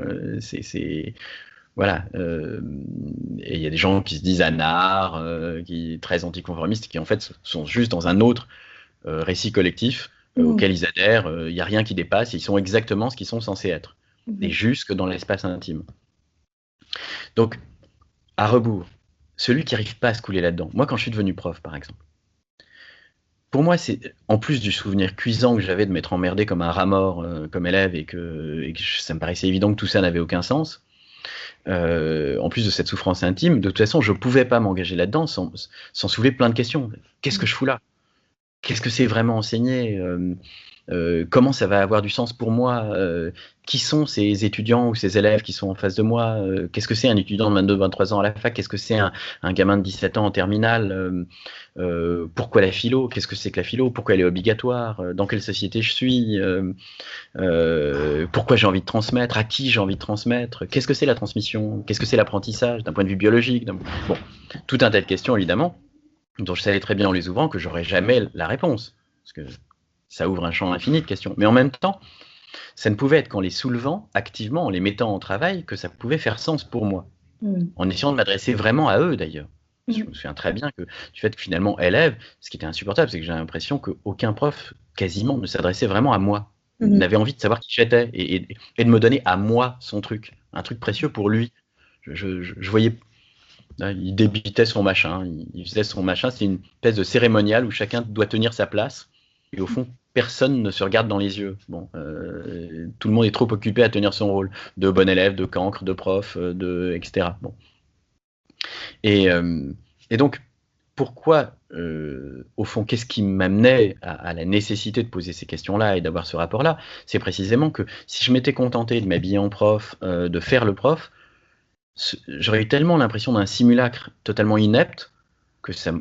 voilà. Et il y a des gens qui se disent anards, qui très anticonformistes, qui en fait sont juste dans un autre récit collectif auquel ils adhèrent. Il n'y a rien qui dépasse, ils sont exactement ce qu'ils sont censés être. Et jusque dans l'espace intime. Donc, à rebours, celui qui n'arrive pas à se couler là-dedans. Moi, quand je suis devenu prof, par exemple, pour moi, c'est en plus du souvenir cuisant que j'avais de m'être emmerdé comme un rat mort comme élève et que ça me paraissait évident que tout ça n'avait aucun sens, en plus de cette souffrance intime, de toute façon, je ne pouvais pas m'engager là-dedans sans soulever plein de questions. Qu'est-ce que je fous là? qu'est-ce que c'est vraiment enseigner? Comment ça va avoir du sens pour moi? Qui sont ces étudiants ou ces élèves qui sont en face de moi? Qu'est-ce que c'est un étudiant de 22-23 ans à la fac? Qu'est-ce que c'est un gamin de 17 ans en terminale? Pourquoi la philo? Qu'est-ce que c'est que la philo? Pourquoi elle est obligatoire? Dans quelle société je suis? Pourquoi j'ai envie de transmettre? À qui j'ai envie de transmettre? Qu'est-ce que c'est la transmission? Qu'est-ce que c'est l'apprentissage d'un point de vue biologique? Bon, tout un tas de questions évidemment, dont je savais très bien en les ouvrant que j'aurais jamais la réponse. Parce que ça ouvre un champ infini de questions. Mais en même temps, ça ne pouvait être qu'en les soulevant activement, en les mettant en travail, que ça pouvait faire sens pour moi. En essayant de m'adresser vraiment à eux d'ailleurs. Je me souviens très bien du fait que finalement, élève, ce qui était insupportable, c'est que j'ai l'impression qu'aucun prof, quasiment, ne s'adressait vraiment à moi. N'avait envie de savoir qui j'étais et de me donner à moi son truc. Un truc précieux pour lui. Je voyais... Il débitait son machin, il faisait son machin, c'est une espèce de cérémonial où chacun doit tenir sa place. Et au fond, personne ne se regarde dans les yeux. Bon, tout le monde est trop occupé à tenir son rôle de bon élève, de cancre, de prof, etc. Bon. Et donc, pourquoi, au fond, qu'est-ce qui m'amenait à la nécessité de poser ces questions-là et d'avoir ce rapport-là? C'est précisément que si je m'étais contenté de m'habiller en prof, de faire le prof, j'aurais eu tellement l'impression d'un simulacre totalement inepte que ça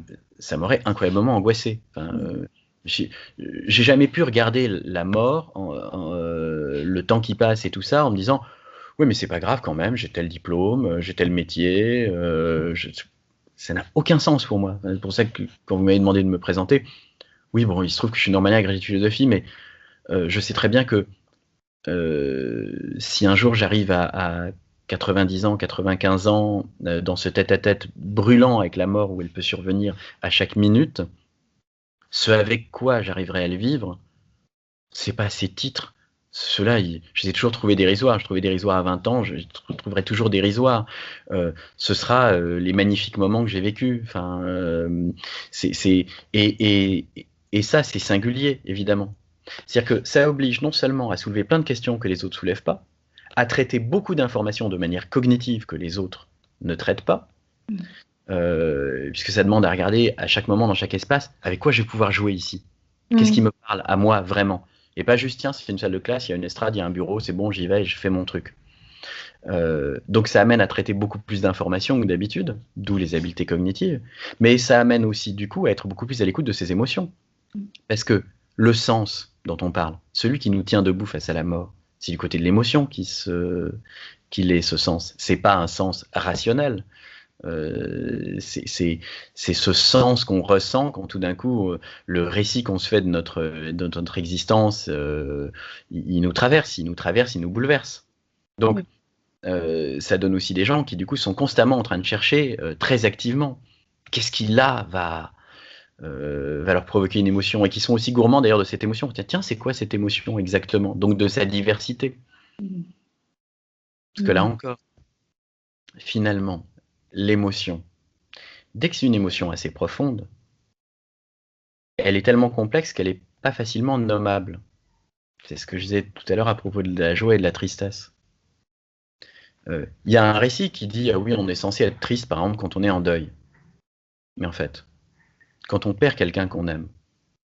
m'aurait incroyablement angoissé. Enfin, j'ai jamais pu regarder la mort, le temps qui passe et tout ça, en me disant oui, mais c'est pas grave quand même, j'ai tel diplôme, j'ai tel métier, ça n'a aucun sens pour moi. C'est pour ça que quand vous m'avez demandé de me présenter, oui, bon, il se trouve que je suis normalienne agrégé de philosophie, mais je sais très bien que si un jour j'arrive à 90 ans, 95 ans, dans ce tête-à-tête brûlant avec la mort où elle peut survenir à chaque minute, ce avec quoi j'arriverai à le vivre, c'est pas ces titres. Ceux-là, je les ai toujours trouvés dérisoires. Je trouvais dérisoires à 20 ans, je trouverai toujours dérisoires. Ce sera les magnifiques moments que j'ai vécus. Enfin, et ça, c'est singulier, évidemment. C'est-à-dire que ça oblige non seulement à soulever plein de questions que les autres ne soulèvent pas, à traiter beaucoup d'informations de manière cognitive que les autres ne traitent pas, puisque ça demande à regarder à chaque moment, dans chaque espace, avec quoi je vais pouvoir jouer ici. Qu'est-ce qui me parle à moi vraiment? Et pas juste, tiens, c'est une salle de classe, il y a une estrade, il y a un bureau, c'est bon, j'y vais et je fais mon truc. Donc ça amène à traiter beaucoup plus d'informations que d'habitude, d'où les habiletés cognitives, mais ça amène aussi du coup à être beaucoup plus à l'écoute de ses émotions. Parce que le sens dont on parle, celui qui nous tient debout face à la mort, c'est du côté de l'émotion qu'il est ce sens. C'est pas un sens rationnel. C'est ce sens qu'on ressent quand tout d'un coup le récit qu'on se fait de notre existence, il nous traverse, il nous bouleverse. Donc ça donne aussi des gens qui du coup sont constamment en train de chercher très activement qu'est-ce qui là va leur provoquer une émotion, et qui sont aussi gourmands d'ailleurs de cette émotion. Tiens, c'est quoi cette émotion exactement? Donc de sa diversité. Parce que là encore, finalement, l'émotion, dès que c'est une émotion assez profonde, elle est tellement complexe qu'elle n'est pas facilement nommable. C'est ce que je disais tout à l'heure à propos de la joie et de la tristesse. Il y a un récit qui dit ah oui, on est censé être triste par exemple quand on est en deuil. Mais en fait, quand on perd quelqu'un qu'on aime,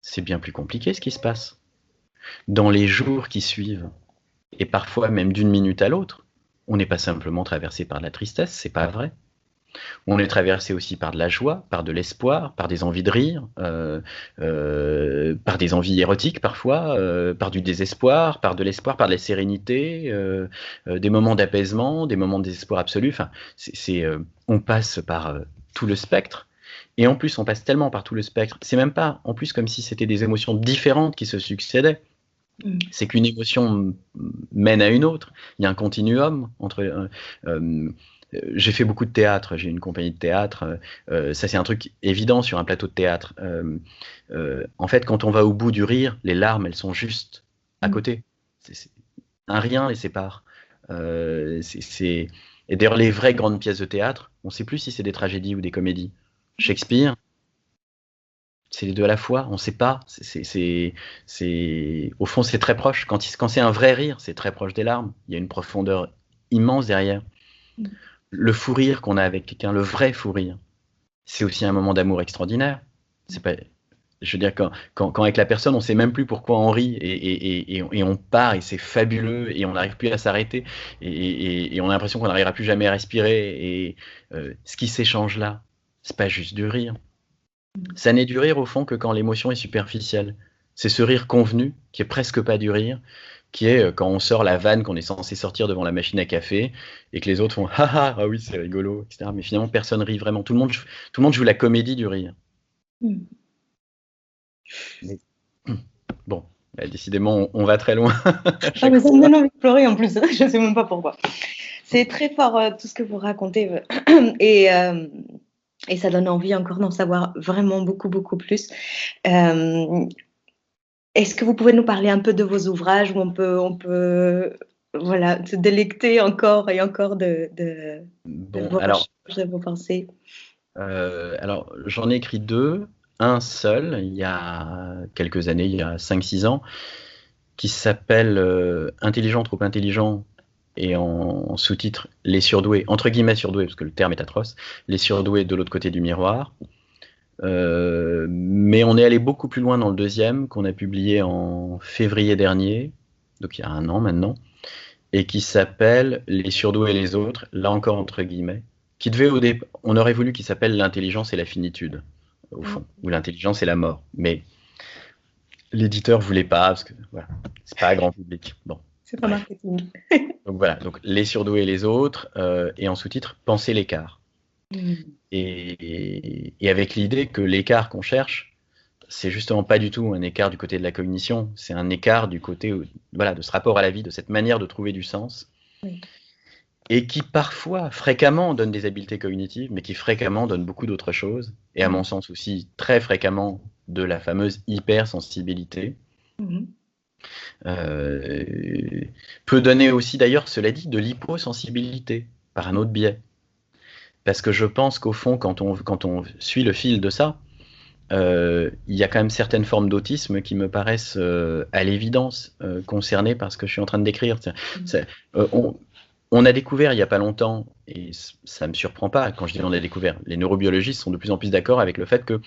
c'est bien plus compliqué ce qui se passe. Dans les jours qui suivent, et parfois même d'une minute à l'autre, on n'est pas simplement traversé par de la tristesse, c'est pas vrai. On est traversé aussi par de la joie, par de l'espoir, par des envies de rire, par des envies érotiques parfois, par du désespoir, par de l'espoir, par de la sérénité, des moments d'apaisement, des moments de désespoir absolu. Enfin, on passe par tout le spectre. Et en plus, on passe tellement par tout le spectre. C'est même pas, en plus, comme si c'était des émotions différentes qui se succédaient. C'est qu'une émotion mène à une autre. Il y a un continuum entre... j'ai fait beaucoup de théâtre, j'ai une compagnie de théâtre, ça c'est un truc évident sur un plateau de théâtre. En fait, quand on va au bout du rire, les larmes, elles sont juste à côté. Un rien les sépare. Et d'ailleurs, les vraies grandes pièces de théâtre, on ne sait plus si c'est des tragédies ou des comédies. Shakespeare, c'est les deux à la fois, on ne sait pas. Au fond, c'est très proche. Quand c'est un vrai rire, c'est très proche des larmes. Il y a une profondeur immense derrière. Le fou rire qu'on a avec quelqu'un, le vrai fou rire, c'est aussi un moment d'amour extraordinaire. Je veux dire, quand avec la personne, on sait même plus pourquoi on rit et on part et c'est fabuleux et on n'arrive plus à s'arrêter et on a l'impression qu'on n'arrivera plus jamais à respirer. Et ce qui s'échange là, c'est pas juste du rire. Ça n'est du rire au fond que quand l'émotion est superficielle. C'est ce rire convenu qui est presque pas du rire, qui est quand on sort la vanne qu'on est censé sortir devant la machine à café et que les autres font ah oui c'est rigolo, etc. Mais finalement personne rit vraiment. Tout le monde joue la comédie du rire. Mm. Mais, bon, bah, décidément, on va très loin. Ah, mais ça me donne envie de pleurer en plus, je ne sais même pas pourquoi. C'est très fort tout ce que vous racontez et, euh, et ça donne envie encore d'en savoir vraiment beaucoup, beaucoup plus. Est-ce que vous pouvez nous parler un peu de vos ouvrages où on peut voilà, se délecter encore et encore de Bon, vos alors, recherches, de vos pensées? alors j'en ai écrit deux. Un seul, il y a quelques années, il y a 5-6 ans, qui s'appelle Intelligent, trop intelligent, et en sous-titre Les surdoués, entre guillemets surdoués, parce que le terme est atroce, Les surdoués de l'autre côté du miroir. Mais on est allé beaucoup plus loin dans le deuxième, qu'on a publié en février dernier, donc il y a 1 an maintenant, et qui s'appelle Les surdoués et les autres, là encore entre guillemets, qui devait on aurait voulu qu'il s'appelle L'intelligence et la finitude, au fond, ou L'intelligence et la mort, mais l'éditeur voulait pas, parce que voilà, c'est pas un grand public. Bon, C'est pas marketing. donc voilà, donc Les surdoués et les autres, et en sous-titre Penser l'écart. Mm. Et avec l'idée que l'écart qu'on cherche, c'est justement pas du tout un écart du côté de la cognition, c'est un écart du côté voilà, de ce rapport à la vie, de cette manière de trouver du sens, Oui. et qui parfois, fréquemment, donne des habiletés cognitives, mais qui fréquemment donne beaucoup d'autres choses, et à mon sens aussi très fréquemment de la fameuse hypersensibilité. Mhm. Peut donner aussi d'ailleurs, cela dit, de l'hyposensibilité, par un autre biais. Parce que je pense qu'au fond, quand on suit le fil de ça, il y a quand même certaines formes d'autisme qui me paraissent à l'évidence concernées par ce que je suis en train de décrire. On a découvert il n'y a pas longtemps, et ça ne me surprend pas quand je dis on a découvert, les neurobiologistes sont de plus en plus d'accord avec le fait que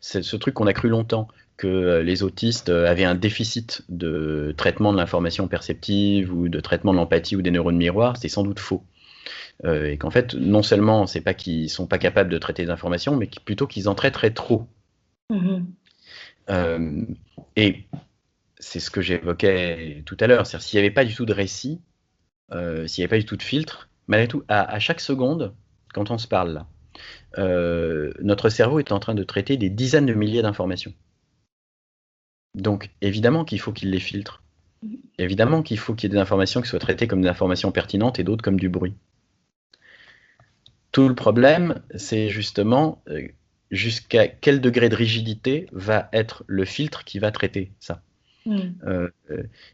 c'est ce truc qu'on a cru longtemps, que les autistes avaient un déficit de traitement de l'information perceptive ou de traitement de l'empathie ou des neurones miroirs, c'est sans doute faux. Et qu'en fait, non seulement c'est pas qu'ils sont pas capables de traiter des informations, mais plutôt qu'ils en traiteraient trop. Mhm. Et c'est ce que j'évoquais tout à l'heure, c'est-à-dire s'il n'y avait pas du tout de récit, s'il n'y avait pas du tout de filtre, malgré tout, à chaque seconde, quand on se parle là, notre cerveau est en train de traiter des dizaines de milliers d'informations. Donc évidemment qu'il faut qu'il les filtre. Évidemment qu'il faut qu'il y ait des informations qui soient traitées comme des informations pertinentes et d'autres comme du bruit. Tout le problème, c'est justement jusqu'à quel degré de rigidité va être le filtre qui va traiter ça.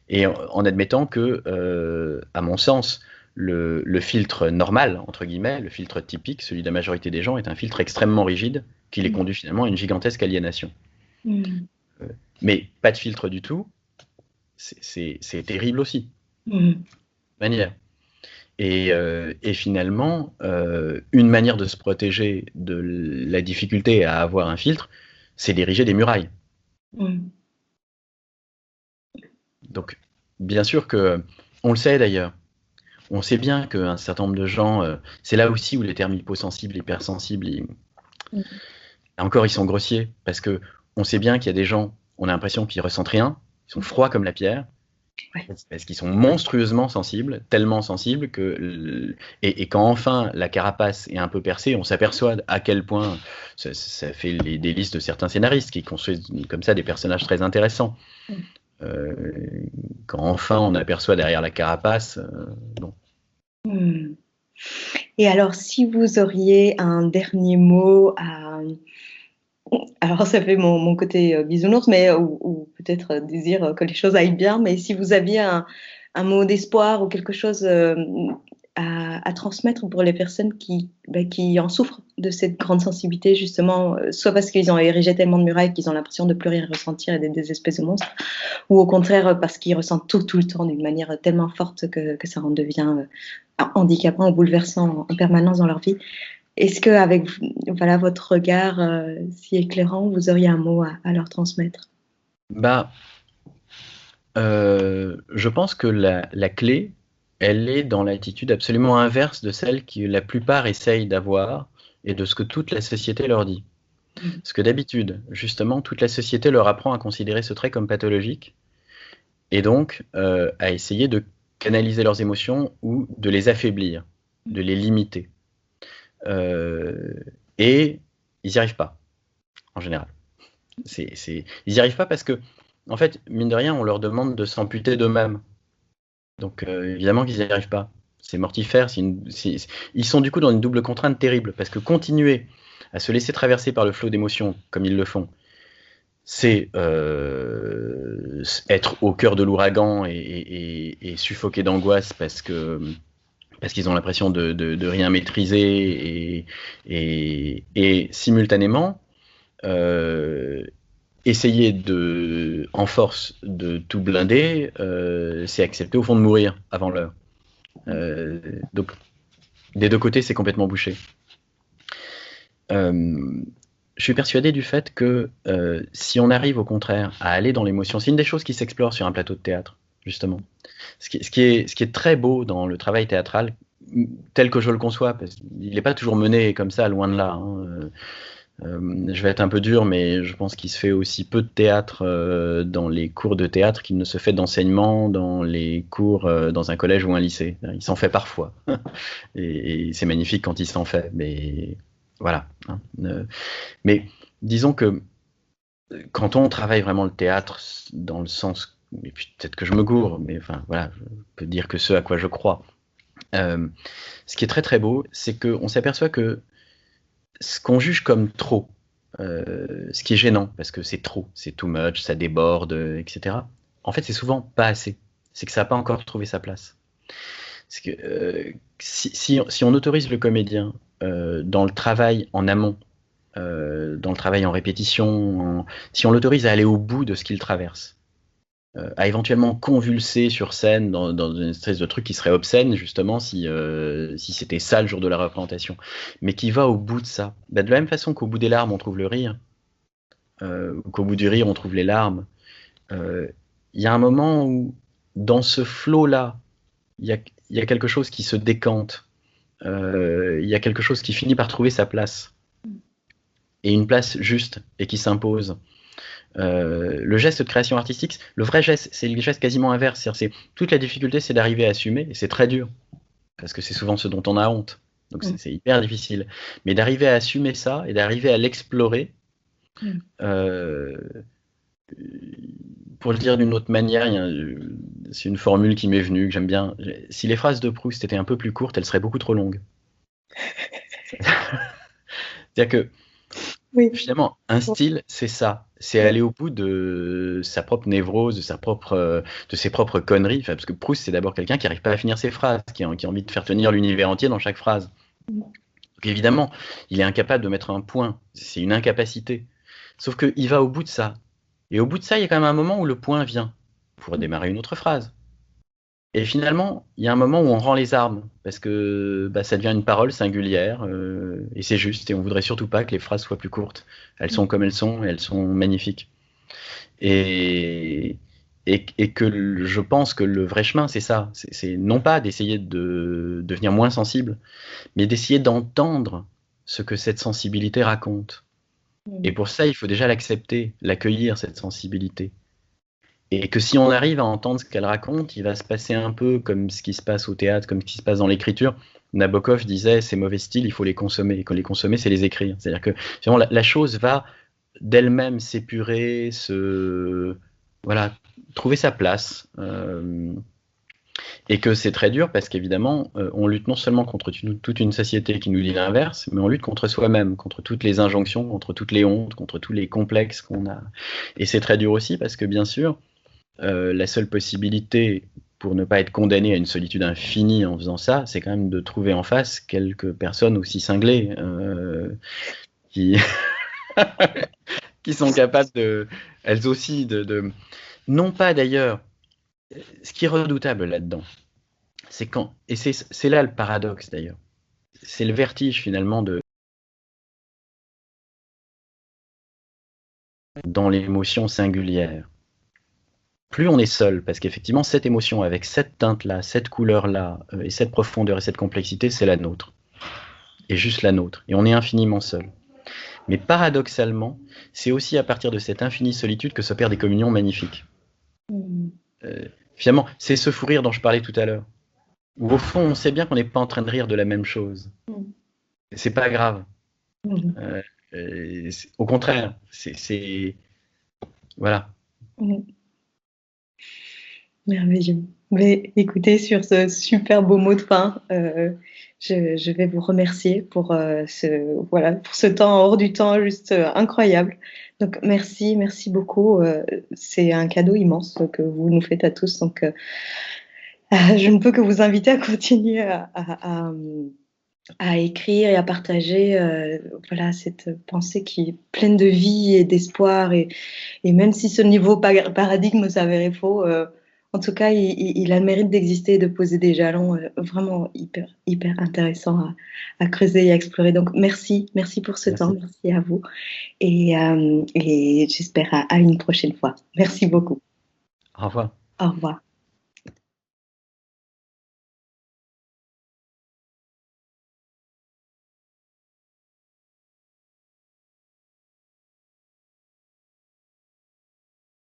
Et en admettant que, à mon sens, le filtre normal, entre guillemets, le filtre typique, celui de la majorité des gens, est un filtre extrêmement rigide qui les conduit finalement à une gigantesque aliénation. Mais pas de filtre du tout, c'est terrible aussi. Manière. Et finalement, une manière de se protéger de la difficulté à avoir un filtre, c'est d'ériger des murailles. Donc, bien sûr que, on le sait d'ailleurs, on sait bien qu'un certain nombre de gens, c'est là aussi où les termes hyposensibles, hypersensibles, encore ils sont grossiers, parce que on sait bien qu'il y a des gens, on a l'impression qu'ils ressentent rien, ils sont froids comme la pierre, parce qu'ils sont monstrueusement sensibles, tellement sensibles que, et quand enfin la carapace est un peu percée, on s'aperçoit à quel point ça fait les délices de certains scénaristes qui construisent comme ça des personnages très intéressants. Quand enfin on aperçoit derrière la carapace, bon. Et alors, si vous auriez un dernier mot à... Alors, ça fait mon côté bisounours, mais ou peut-être désir que les choses aillent bien, mais si vous aviez un mot d'espoir ou quelque chose à transmettre pour les personnes qui en souffrent de cette grande sensibilité, justement, soit parce qu'ils ont érigé tellement de murailles qu'ils ont l'impression de plus rien ressentir et d'être des espèces de monstres, ou au contraire parce qu'ils ressentent tout le temps d'une manière tellement forte que ça en devient handicapant ou bouleversant en permanence dans leur vie. Est-ce qu'avec voilà, votre regard si éclairant, vous auriez un mot à leur transmettre? Bah, je pense que la clé, elle est dans l'attitude absolument inverse de celle que la plupart essayent d'avoir et de ce que toute la société leur dit. Parce que d'habitude, justement, toute la société leur apprend à considérer ce trait comme pathologique et donc à essayer de canaliser leurs émotions ou de les affaiblir, de les limiter. Et ils n'y arrivent pas, en général. Ils n'y arrivent pas parce que, en fait, mine de rien, on leur demande de s'amputer d'eux-mêmes. Donc évidemment qu'ils n'y arrivent pas. C'est mortifère. Ils sont du coup dans une double contrainte terrible parce que continuer à se laisser traverser par le flot d'émotions comme ils le font, c'est être au cœur de l'ouragan et suffoquer d'angoisse parce qu'ils ont l'impression de rien maîtriser et simultanément essayer en force de tout blinder, c'est accepter au fond de mourir avant l'heure. Donc des deux côtés c'est complètement bouché. Je suis persuadé du fait que si on arrive au contraire à aller dans l'émotion, c'est une des choses qui s'explore sur un plateau de théâtre, justement. Ce qui est très beau dans le travail théâtral, tel que je le conçois, parce qu'il n'est pas toujours mené comme ça, loin de là. Hein. Je vais être un peu dur, mais je pense qu'il se fait aussi peu de théâtre dans les cours de théâtre qu'il ne se fait d'enseignement dans les cours dans un collège ou un lycée. Il s'en fait parfois. et c'est magnifique quand il s'en fait, mais voilà. Hein. Mais disons que quand on travaille vraiment le théâtre dans le sens, et puis peut-être que je me gourre, mais enfin voilà, je peux dire que ce à quoi je crois. Ce qui est très très beau, c'est qu'on s'aperçoit que ce qu'on juge comme trop, ce qui est gênant, parce que c'est trop, c'est too much, ça déborde, etc. En fait, c'est souvent pas assez. C'est que ça n'a pas encore trouvé sa place. Parce que si on autorise le comédien dans le travail en amont, dans le travail en répétition, si on l'autorise à aller au bout de ce qu'il traverse, à éventuellement convulser sur scène dans une espèce de truc qui serait obscène justement si c'était ça le jour de la représentation, mais qui va au bout de ça. Bah, de la même façon qu'au bout des larmes on trouve le rire, ou qu'au bout du rire on trouve les larmes, il y a un moment où dans ce flot-là, il y a quelque chose qui se décante, il y a quelque chose qui finit par trouver sa place, et une place juste et qui s'impose. Le geste de création artistique, le vrai geste, c'est le geste quasiment inverse. C'est toute la difficulté, c'est d'arriver à assumer, et c'est très dur, parce que c'est souvent ce dont on a honte. Donc c'est hyper difficile. Mais d'arriver à assumer ça et d'arriver à l'explorer, pour le dire d'une autre manière, c'est une formule qui m'est venue, que j'aime bien. Si les phrases de Proust étaient un peu plus courtes, elles seraient beaucoup trop longues. C'est-à-dire que finalement, un style, c'est ça. C'est aller au bout de sa propre névrose, de ses propres conneries. Enfin, parce que Proust, c'est d'abord quelqu'un qui n'arrive pas à finir ses phrases, qui a envie de faire tenir l'univers entier dans chaque phrase. Donc évidemment, il est incapable de mettre un point. C'est une incapacité. Sauf qu'il va au bout de ça. Et au bout de ça, il y a quand même un moment où le point vient pour démarrer une autre phrase. Et finalement, il y a un moment où on rend les armes, parce que ça devient une parole singulière, et c'est juste, et on voudrait surtout pas que les phrases soient plus courtes. Elles sont comme elles sont, et elles sont magnifiques. Et que je pense que le vrai chemin, c'est ça. C'est non pas d'essayer de devenir moins sensible, mais d'essayer d'entendre ce que cette sensibilité raconte. Et pour ça, il faut déjà l'accepter, l'accueillir, cette sensibilité. Et que si on arrive à entendre ce qu'elle raconte, il va se passer un peu comme ce qui se passe au théâtre, comme ce qui se passe dans l'écriture. Nabokov disait, ces mauvais styles, il faut les consommer. Et quand les consommer, c'est les écrire. C'est-à-dire que finalement, la chose va d'elle-même s'épurer, voilà, trouver sa place. Et que c'est très dur parce qu'évidemment, on lutte non seulement contre toute une société qui nous dit l'inverse, mais on lutte contre soi-même, contre toutes les injonctions, contre toutes les hontes, contre tous les complexes qu'on a. Et c'est très dur aussi parce que bien sûr, la seule possibilité pour ne pas être condamné à une solitude infinie en faisant ça, c'est quand même de trouver en face quelques personnes aussi cinglées qui qui sont capables elles aussi non pas d'ailleurs, ce qui est redoutable là-dedans, c'est et c'est là le paradoxe d'ailleurs, c'est le vertige finalement dans l'émotion singulière, plus on est seul, parce qu'effectivement, cette émotion avec cette teinte-là, cette couleur-là, et cette profondeur et cette complexité, c'est la nôtre. Et juste la nôtre. Et on est infiniment seul. Mais paradoxalement, c'est aussi à partir de cette infinie solitude que s'opèrent des communions magnifiques. Finalement, c'est ce fou rire dont je parlais tout à l'heure. Où au fond, on sait bien qu'on n'est pas en train de rire de la même chose. C'est pas grave. Au contraire, c'est voilà. Merveilleux. Mais écoutez, sur ce super beau mot de fin, je vais vous remercier pour pour ce temps hors du temps, juste incroyable. Donc merci beaucoup. C'est un cadeau immense que vous nous faites à tous. Donc je ne peux que vous inviter à continuer à écrire et à partager cette pensée qui est pleine de vie et d'espoir. Et même si ce niveau paradigme s'avérait faux, en tout cas, il a le mérite d'exister et de poser des jalons vraiment hyper intéressants à creuser et à explorer. Donc, merci pour ce temps. Merci à vous. Et j'espère à une prochaine fois. Merci beaucoup. Au revoir. Au revoir.